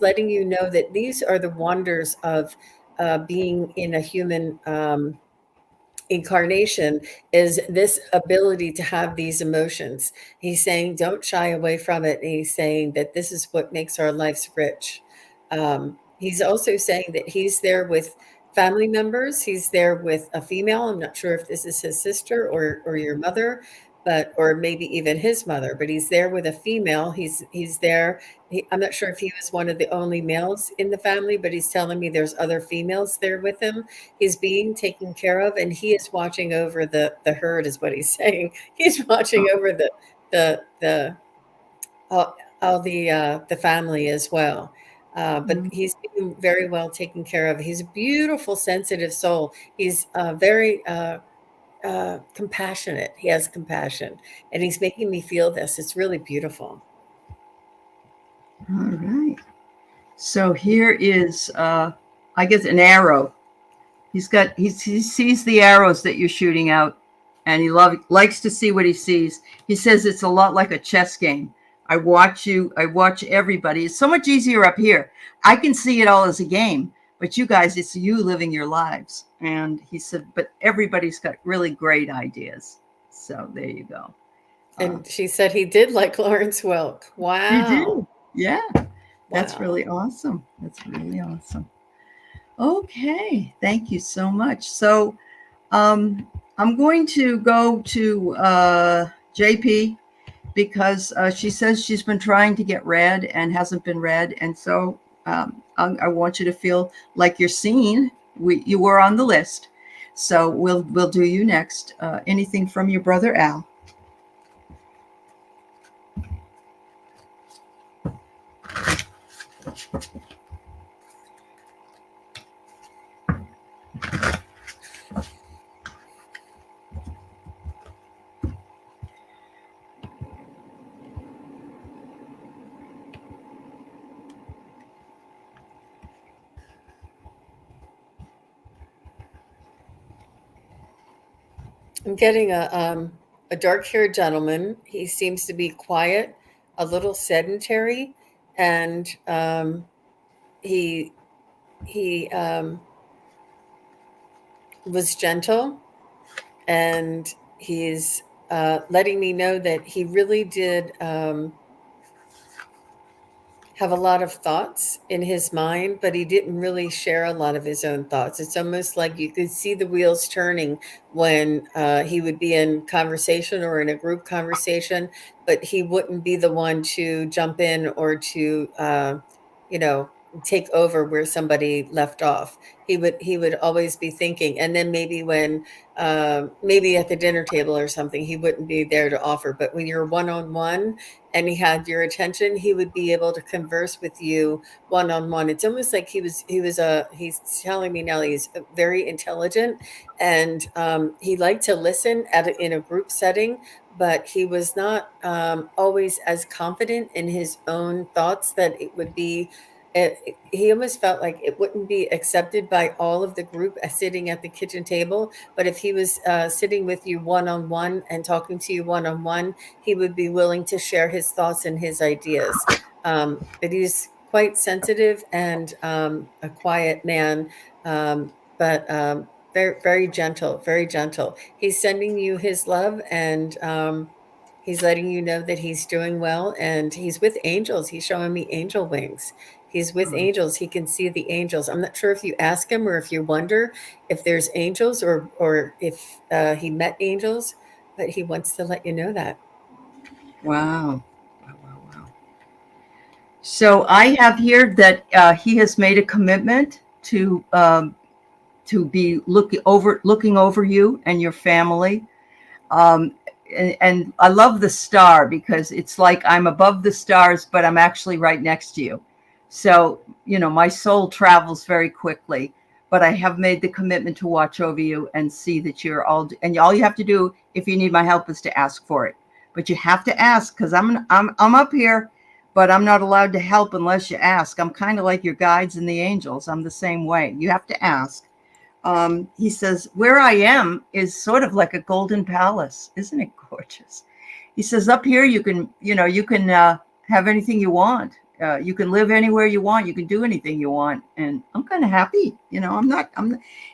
letting you know that these are the wonders of being in a human incarnation, is this ability to have these emotions. He's saying, don't shy away from it. And he's saying that this is what makes our lives rich. He's also saying that he's there with family members. He's there with a female. I'm not sure if this is his sister or your mother, or maybe even his mother, but he's there with a female. He's there. I'm not sure if he was one of the only males in the family, but he's telling me there's other females there with him. He's being taken care of, and he is watching over the herd, is what he's saying. He's watching over the all the family as well. But Mhm. he's being very well taken care of. He's a beautiful, sensitive soul. He's very compassionate. He has compassion, and he's making me feel this. It's really beautiful. All right. So here is, I guess, an arrow. He sees the arrows that you're shooting out, and likes to see what he sees. He says it's a lot like a chess game. I watch you. I watch everybody. It's so much easier up here. I can see it all as a game, but you guys, it's you living your lives. And he said, but everybody's got really great ideas. So there you go. Uh, And she said he did like Lawrence Welk. he Wow. did. Yeah, that's Wow. really awesome. That's really awesome. Okay, thank you so much. So um, I'm going to go to JP because she says she's been trying to get read and hasn't been read, and so I want you to feel like you're seen. You were on the list, so we'll do you next. Anything from your brother Al? I'm getting a dark-haired gentleman. He seems to be quiet, a little sedentary, and he he was gentle, and he's letting me know that he really did have a lot of thoughts in his mind, but he didn't really share a lot of his own thoughts. It's almost like you could see the wheels turning when he would be in conversation or in a group conversation, but he wouldn't be the one to jump in or to, you know, take over where somebody left off. He would always be thinking, and then maybe when maybe at the dinner table or something, he wouldn't be there to offer. But when you're one on one and he had your attention, he would be able to converse with you one on one. It's almost like he's telling me now he's very intelligent, and he liked to listen in a group setting, but he was not always as confident in his own thoughts that it would be. He almost felt like it wouldn't be accepted by all of the group as sitting at the kitchen table. But if he was sitting with you one on one and talking to you one on one, he would be willing to share his thoughts and his ideas. But he's quite sensitive and a quiet man. But Very, very gentle, very gentle. He's sending you his love, and he's letting you know that he's doing well, and he's with angels. He's showing me angel wings. He's with angels. He can see the angels. I'm not sure if you ask him or if you wonder if there's angels, or if he met angels, but he wants to let you know that. Wow. Wow, wow, wow. So I have here that he has made a commitment to be looking over you and your family. Um, and I love the star because it's like I'm above the stars, but I'm actually right next to you. So, my soul travels very quickly, but I have made the commitment to watch over you and see that and all you have to do if you need my help is to ask for it. But you have to ask because I'm up here, but I'm not allowed to help unless you ask. I'm kind of like your guides and the angels. I'm the same way. You have to ask. He says, where I am is sort of like a golden palace. Isn't it gorgeous? He says, up here, you can have anything you want. You can live anywhere you want. You can do anything you want. And I'm kind of happy.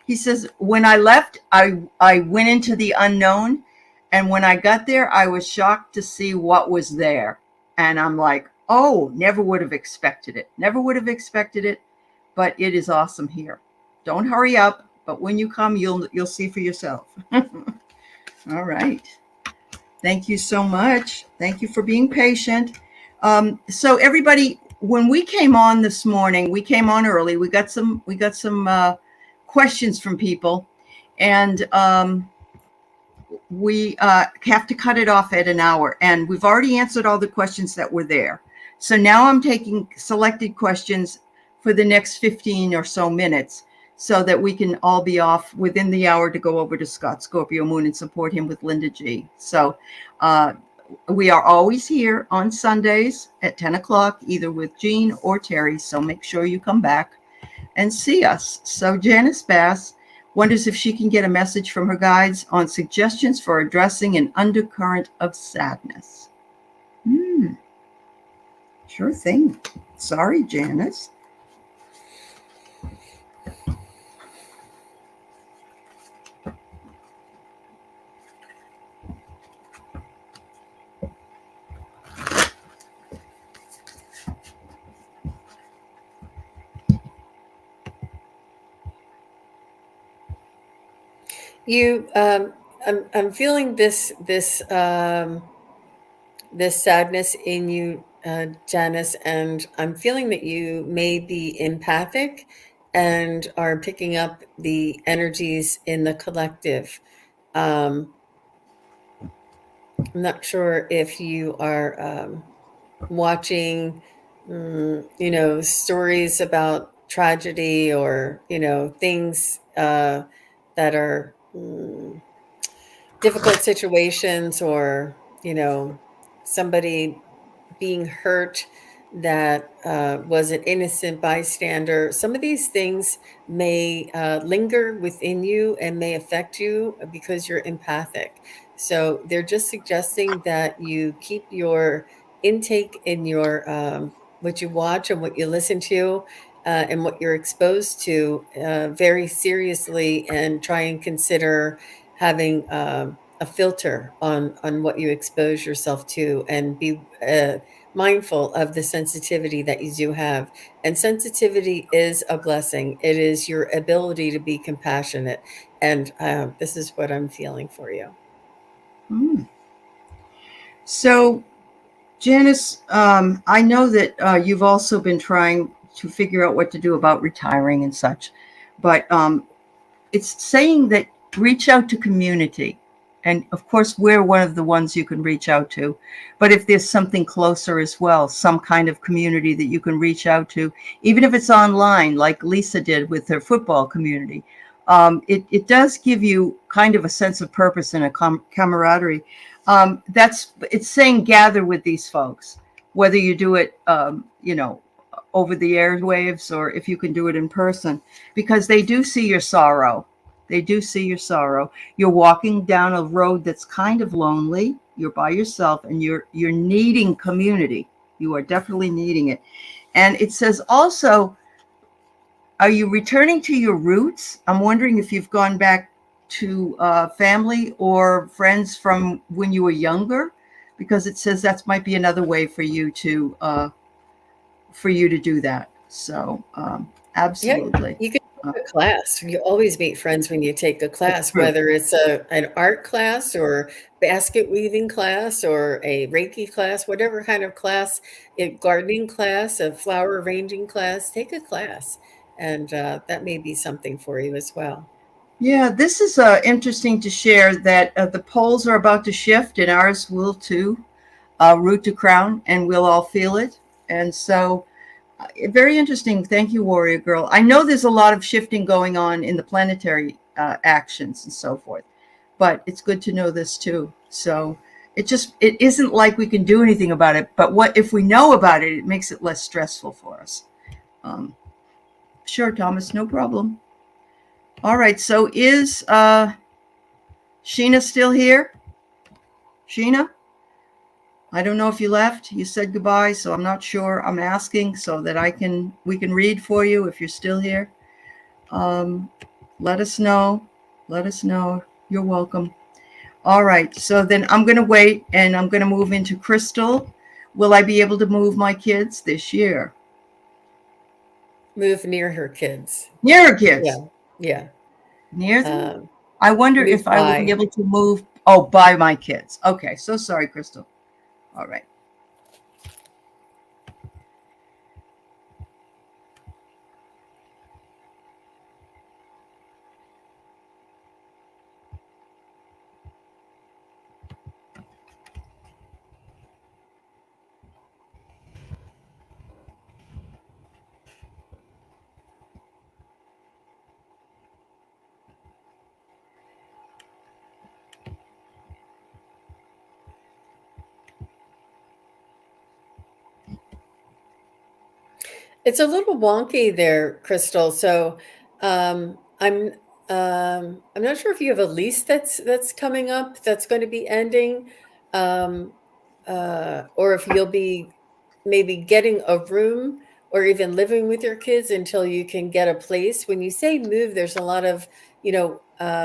He says, when I left, I went into the unknown. And when I got there, I was shocked to see what was there. And I'm like, oh, never would have expected it. Never would have expected it. But it is awesome here. Don't hurry up. But when you come, you'll see for yourself. All right. Thank you so much. Thank you for being patient. So everybody, when we came on this morning, we came on early. We got some questions from people, and we have to cut it off at an hour. And we've already answered all the questions that were there. So now I'm taking selected questions for the next 15 or so minutes, so that we can all be off within the hour to go over to Scott Scorpio Moon and support him with Linda G. So we are always here on Sundays at 10 o'clock, either with Jean or Terry. So make sure you come back and see us. So Janice Bass wonders if she can get a message from her guides on suggestions for addressing an undercurrent of sadness. Sure thing. Sorry, Janice. You, I'm feeling this sadness in you, Janice, and I'm feeling that you may be empathic and are picking up the energies in the collective. I'm not sure if you are watching, stories about tragedy, or things that are difficult situations, or somebody being hurt that was an innocent bystander. Some of these things may linger within you and may affect you because you're empathic. So they're just suggesting that you keep your intake in your what you watch and what you listen to, and what you're exposed to, very seriously, and try and consider having a filter on what you expose yourself to, and be mindful of the sensitivity that you do have. And sensitivity is a blessing. It is your ability to be compassionate. And this is what I'm feeling for you. So Janice, I know that you've also been trying to figure out what to do about retiring and such, but it's saying that reach out to community. And of course, we're one of the ones you can reach out to. But if there's something closer as well, some kind of community that you can reach out to, even if it's online, like Lisa did with her football community, it does give you kind of a sense of purpose and a camaraderie. It's saying gather with these folks, whether you do it, over the airwaves, or if you can do it in person, because they do see your sorrow. They do see your sorrow. You're walking down a road that's kind of lonely. You're by yourself, and you're needing community. You are definitely needing it. And it says also, are you returning to your roots? I'm wondering if you've gone back to family or friends from when you were younger, because it says that might be another way for you to do that. So Yeah, absolutely. you can Uh, take a class. You always meet friends when you take a it's class, true. whether it's an art class or basket weaving class or a Reiki class, whatever kind of class, a gardening class, a flower arranging class, take a class. And that may be something for you as well. Yeah, this is interesting to share that the poles are about to shift and ours will too, root to crown, and we'll all feel it. And so, very interesting. Thank you, Warrior Girl. I know there's a lot of shifting going on in the planetary actions and so forth, but it's good to know this too. So it isn't like we can do anything about it, but what if we know about it? It makes it less stressful for us. Um, sure, Thomas, no problem. All right. So is Sheena still here? Sheena? I don't know if you left. You said goodbye, so I'm not sure. I'm asking so that we can read for you if you're still here. Um, let us know. Let us know. You're welcome. All right. So then I'm going to wait and I'm going to move into Crystal. Will I be able to move my kids this year? Move near her kids. Near kids. Yeah. Yeah. Near them? Um, I wonder move if I will be by. able to move. Oh, by my kids. Okay. So sorry, Crystal. All right. It's a little wonky there, Crystal. So, um, I'm I'm not sure if you have a lease that's coming up that's going to be ending, um, or if you'll be maybe getting a room or even living with your kids until you can get a place. When you say move, there's a lot of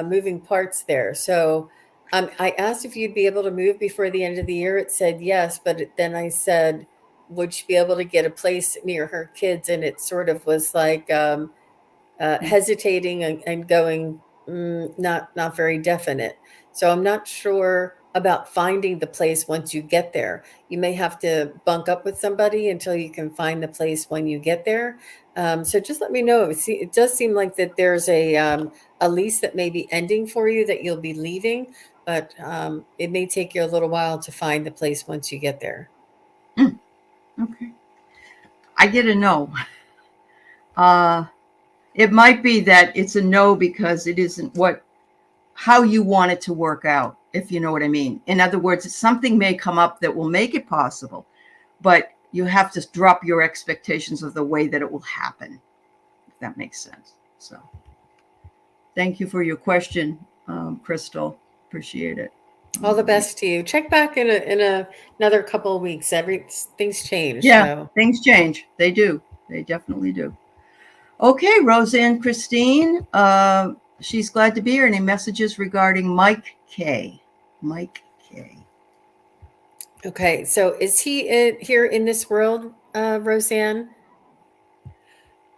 moving parts there. So, I asked if you'd be able to move before the end of the year. It said yes, but then I said, would she be able to get a place near her kids? And it sort of was like hesitating and going not very definite. So I'm not sure about finding the place once you get there. You may have to bunk up with somebody until you can find the place when you get there. So just let me know. It does seem like that there's a lease that may be ending for you that you'll be leaving, but it may take you a little while to find the place once you get there. Mm, okay. I get a no. Uh, it might be that it's a no because it isn't how you want it to work out, if you know what I mean. In other words, something may come up that will make it possible, but you have to drop your expectations of the way that it will happen, if that makes sense. So thank you for your question, Crystal. Appreciate it. All All the right. best to you. Check back in another couple of weeks. Things change. Yeah, So things change. They do. They definitely do. Okay, Roseanne Christine. She's glad to be here. Any messages regarding Mike K? Mike K. okay. So is he here in this world, Roseanne?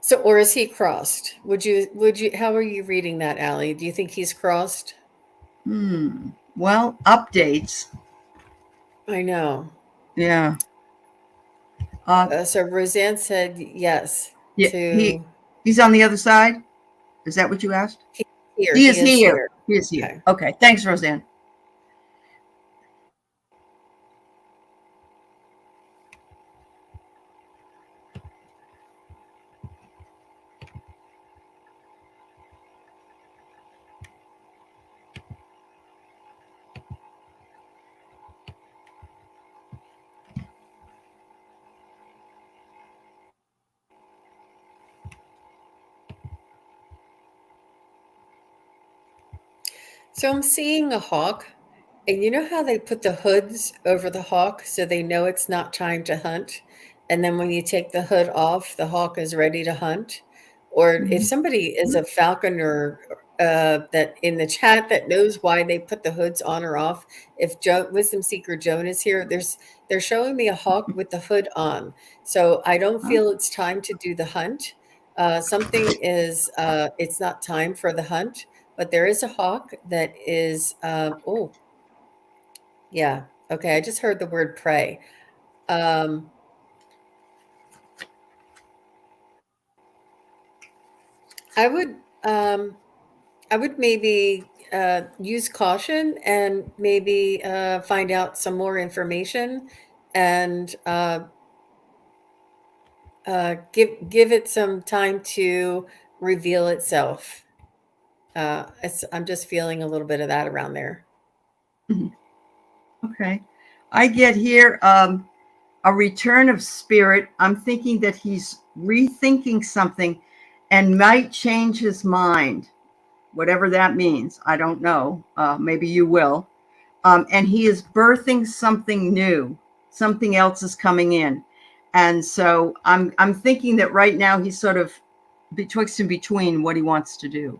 So or is he crossed? Would you how are you reading that, Allie? Do you think he's crossed? Well, updates. I know. Yeah. Uh, So Roseanne said yes yeah. to He's on the other side. Is that what you asked? he's here. He is He is here. here. He is here. Okay. Okay. Thanks, Roseanne. So I'm seeing a hawk, and you know how they put the hoods over the hawk so they know it's not time to hunt? And then when you take the hood off, the hawk is ready to hunt. or if Mhm. somebody is a falconer that in the chat that knows why they put the hoods on or off. If Wisdom Seeker Joan is here, they're showing me a hawk with the hood on, so I don't Huh? feel it's time to do the hunt. Something is it's not time for the hunt, but there is a hawk that is oh yeah, okay, I just heard the word pray. um I would um I would maybe use caution and maybe find out some more information and give it some time to reveal itself. I'm just feeling a little bit of that around there. Mhm. Okay. I get here a return of spirit. I'm thinking that he's rethinking something and might change his mind, whatever that means. I don't know. Maybe you will. And he is birthing something new. Something else is coming in, and so I'm thinking that right now he's sort of betwixt and between what he wants to do,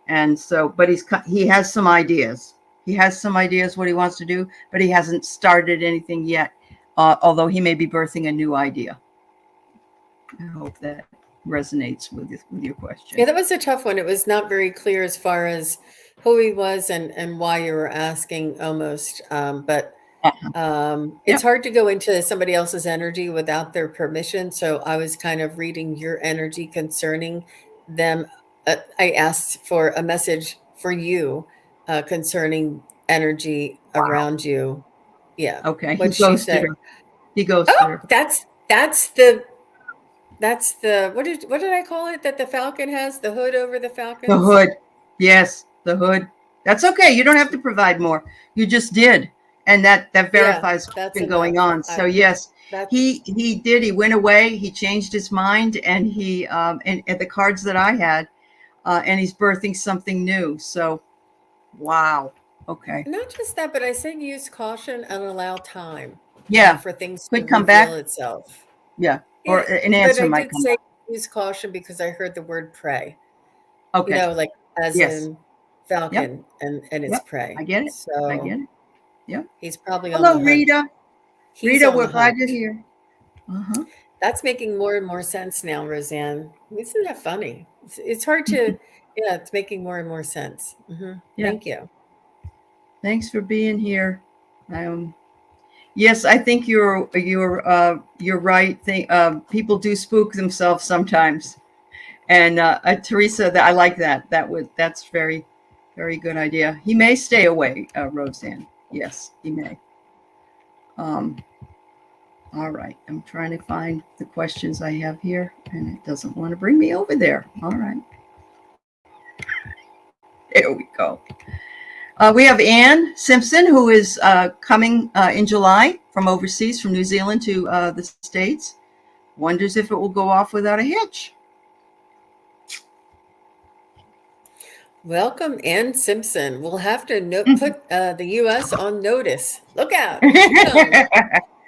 and so but he has some ideas. He has some ideas what he wants to do, but he hasn't started anything yet. Although he may be birthing a new idea. I hope that resonates with your question. Yeah, that was a tough one. It was not very clear as far as who he was and why you were asking almost. But Uh-huh. it's Yep. hard to go into somebody else's energy without their permission. So I was kind of reading your energy concerning them. I asked for a message for you concerning energy Wow. around you. Yeah. Okay. He What'd she ghosted say? her. He ghosted Oh, her. that's the what did I call it that the falcon has? The hood over the The falcons? hood. Yes, the hood. That's okay. You don't have to provide more. You just did. And that Yeah, verifies what's that's been going enough. on. So yes, That's he did. He went away. He changed his mind, and he and the cards that I had, and he's birthing something new. So wow. Okay. not just that, but I said use caution and allow time Yeah. for things to Could come reveal back. itself. Yeah. Or Yeah, an but answer I might did come say back. use caution because I heard the word pray. Okay. Like as Yes. in Yep. falcon and it's Yep. I prey. get it. I So get it. Yep. he's probably on Hello, the hunt. Rita. He's Rita, on we're the glad you're hunt. here. Uh-huh. That's making more and more sense now, Roseanne. Isn't that funny? It's hard to, yeah, it's making more and more sense. Yeah. Thank you. Thanks for being here. Um, yes, I think you're right. People do spook themselves sometimes, and Teresa, I like that. That's very good idea. He may stay away, Roseanne. Yes, he may. Um, all right, I'm trying to find the questions I have here, and it doesn't want to bring me over there. All right, there we go. We have Anne Simpson, who is coming in July from overseas, from New Zealand to the States. Wonders if it will go off without a hitch. Welcome, Ann Simpson. We'll have to put the U.S. on notice. Look out. Here she comes.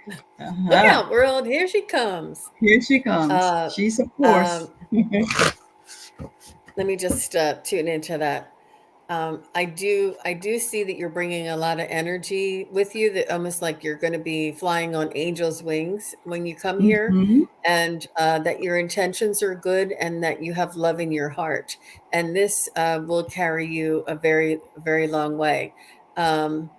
Look Uh-huh. out, world. Here she comes. Here she comes. Uh, She's a force. um, Let me just tune into that. I do see that you're bringing a lot of energy with you, that almost like you're going to be flying on angel's wings when you come here, Mm-hmm. and that your intentions are good and that you have love in your heart. And this will carry you a very, very long way. Um,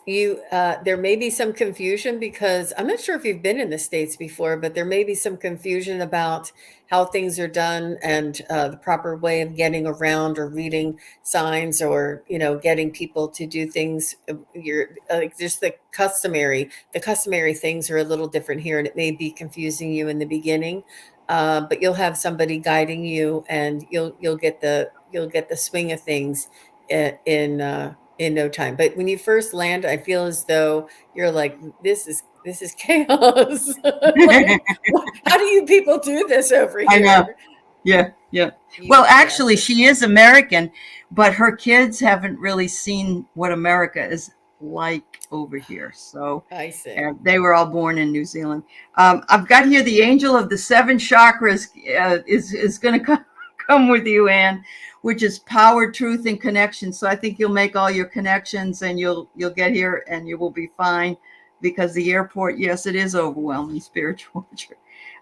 there may be some confusion because I'm not sure if you've been in the States before, but there may be some confusion about how things are done and the proper way of getting around or reading signs, or getting people to do things. You're just the customary things are a little different here, and it may be confusing you in the beginning. But you'll have somebody guiding you, and you'll get the swing of things in no time. But when you first land, I feel as though you're like, this is chaos. Like, how do you people do this over I know. here? Yeah, yeah. Well, Yeah. actually, she is American, but her kids haven't really seen what America is like over here. So I see. they were all born in New Zealand. I've got here the angel of the seven chakras is going to come with you, Anne, which is power, truth, and connection. So I think you'll make all your connections, and you'll get here, and you will be fine. Because the airport, yes, it is overwhelming, spiritual.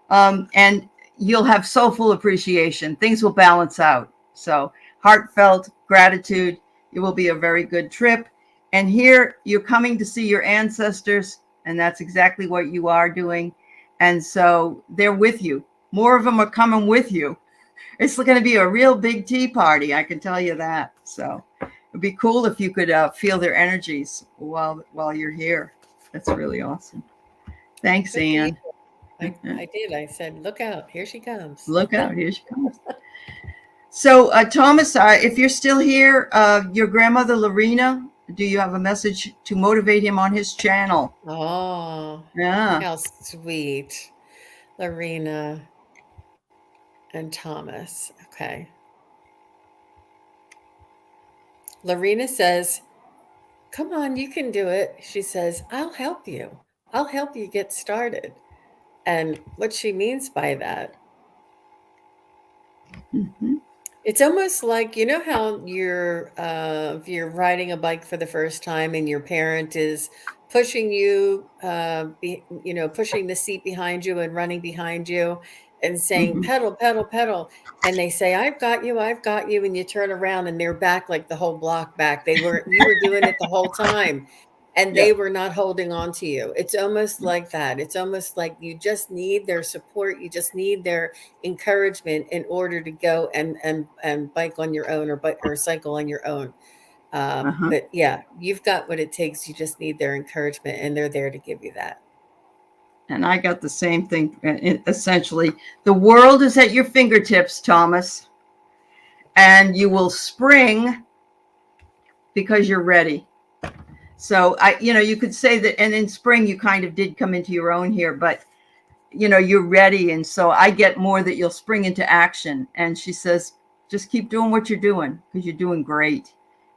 And you'll have soulful appreciation. Things will balance out. So heartfelt gratitude. It will be a very good trip. And here you're coming to see your ancestors, and that's exactly what you are doing. And so they're with you. More of them are coming with you. It's going to be a real big tea party, I can tell you that. So it'd be cool if you could feel their energies while you're here. That's really awesome. Thanks, Good for you. Anne. I did. I said, look out. Here she comes. Look out, here she comes. So, Thomas, if you're still here, your grandmother, Lorena, do you have a message to motivate him on his channel? Oh, Yeah. how sweet. Lorena and Thomas. Okay. Lorena says, come on, you can do it. She says, I'll help you. I'll help you get started. And what she means by that, Mm-hmm. it's almost like, you know how if you're riding a bike for the first time and your parent is pushing you, pushing the seat behind you and running behind you and saying, Mm-hmm. pedal, pedal, pedal. And they say, I've got you, I've got you. And you turn around and they're back like the whole block back. You were doing it the whole time and Yeah. they were not holding on to you. It's almost like that. It's almost like you just need their support. You just need their encouragement in order to go and bike on your own or cycle on your own. Uh-huh. But yeah, you've got what it takes. You just need their encouragement, and they're there to give you that. And I got the same thing, essentially. The world is at your fingertips, Thomas, and you will spring because you're ready. So you could say that, and in spring you kind of did come into your own here, but you're ready. And so I get more that you'll spring into action. And she says, just keep doing what you're doing because you're doing great.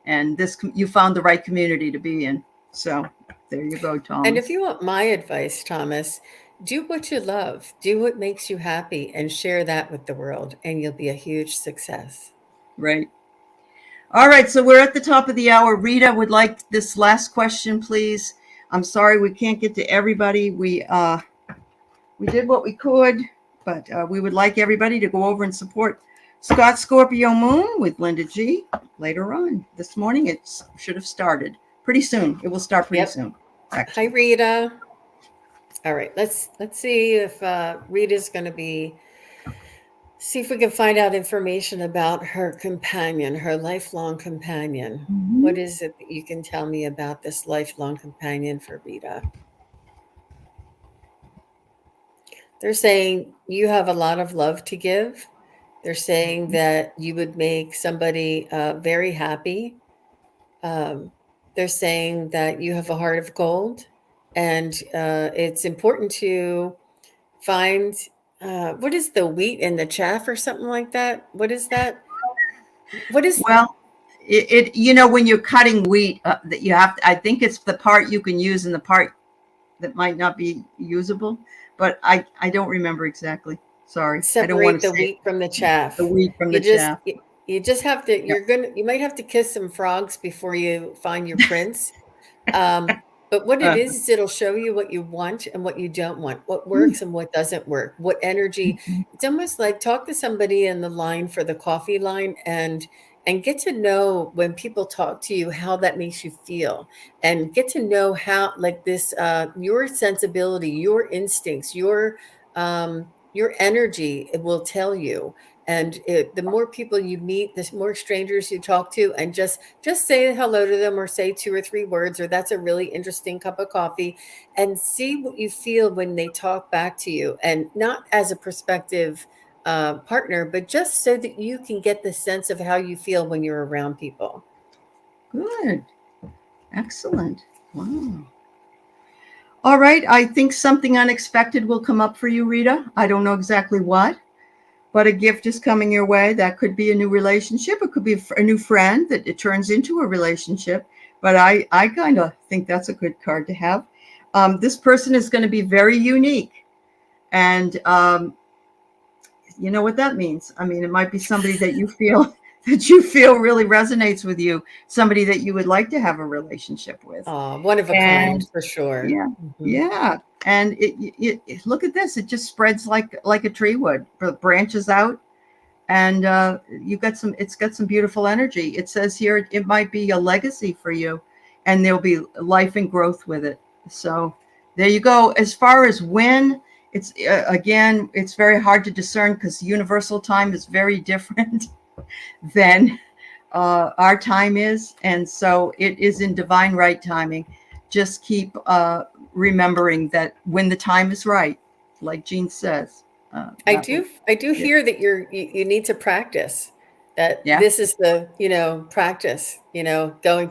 And you found the right community to be in. So there you go, And if Thomas. you want my advice, Thomas, do what you love, do what makes you happy, and share that with the world, and you'll be a huge success. Right. All right. So we're at the top of the hour. Rita would like this last question, please. I'm sorry we can't get to everybody. We did what we could, but we would like everybody to go over and support Scott Scorpio Moon with Linda G later on. This morning it should have started pretty soon. It will start pretty soon. Hi, Actually. Rita. All right, let's see if Rita's going to see if we can find out information about her companion, her lifelong companion. What Mm-hmm. is it that you can tell me about this lifelong companion for Rita? They're saying you have a lot of love to give. They're saying that you would make somebody very happy. Um, they're saying that you have a heart of gold, and it's important to find what is the wheat and the chaff or something like that. What is that? What is Well, when you're cutting wheat, that you have to, I think it's the part you can use and the part that might not be usable, but I don't remember exactly. Sorry. I don't want separate to the say wheat from the the chaff? wheat from You the just chaff. you, you just have to. Yep. You might have to kiss some frogs before you find your prince. Um, but what it Uh, is it'll show you what you want and what you don't want, what works and what doesn't work, what energy. It's almost like talk to somebody in the line for the coffee line and get to know when people talk to you how that makes you feel and get to know how like this your sensibility, your instincts, your energy it will tell you. And the more people you meet, the more strangers you talk to, and just say hello to them or say two or three words, or that's a really interesting cup of coffee, and see what you feel when they talk back to you. And not as a prospective partner, but just so that you can get the sense of how you feel when you're around people. Good. Excellent. Wow. All right. I think something unexpected will come up for you, Rita. I don't know exactly what, but a gift is coming your way. That could be a new relationship. It could be a new friend that it turns into a relationship. but I kind of think that's a good card to have. This person is going to be very unique. And you know what that means. I mean, it might be somebody that you feel that you feel really resonates with you, somebody that you would like to have a relationship with. One of a kind And for sure. yeah, Mhm. yeah. And look at this. It just spreads like a tree would, branches out, and you got some. It's got some beautiful energy. It says here it might be a legacy for you, and there'll be life and growth with it. So there you go. As far as when, it's again, it's very hard to discern because universal time is very different than our time is, and so it is in divine right timing. Just keep remembering that when the time is right, like Jean says, I not do I do yeah, hear that you need to practice. That yeah, this is the, practice, going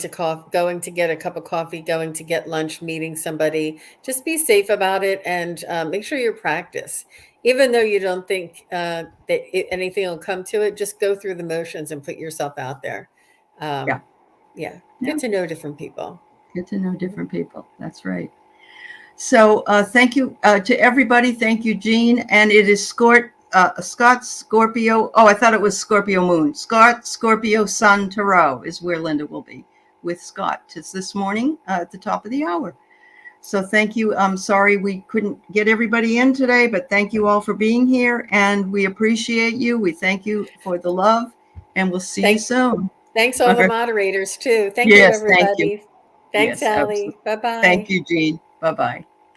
to get a cup of coffee, going to get lunch, meeting somebody. Just be safe about it and make sure you practice. Even though you don't think anything will come to it, just go through the motions and put yourself out there. yeah, Um, yeah, yeah. get to know different people. Get to know different people. That's right. So thank you to everybody. Thank you, Jean. And it is Scott Scorpio. Oh, I thought it was Scorpio Moon. Scott Scorpio Sun Tarot is where Linda will be with Scott. It's this morning at the top of the hour. So thank you. I'm sorry we couldn't get everybody in today, but thank you all for being here. And we appreciate you. We thank you for the love. And we'll see you Thank, soon. thanks all All the right. moderators too. Thank you, Yes, thank you. everybody. Thanks, Yes, Allie. absolutely. Bye Thank bye. you, Jean. Bye-bye.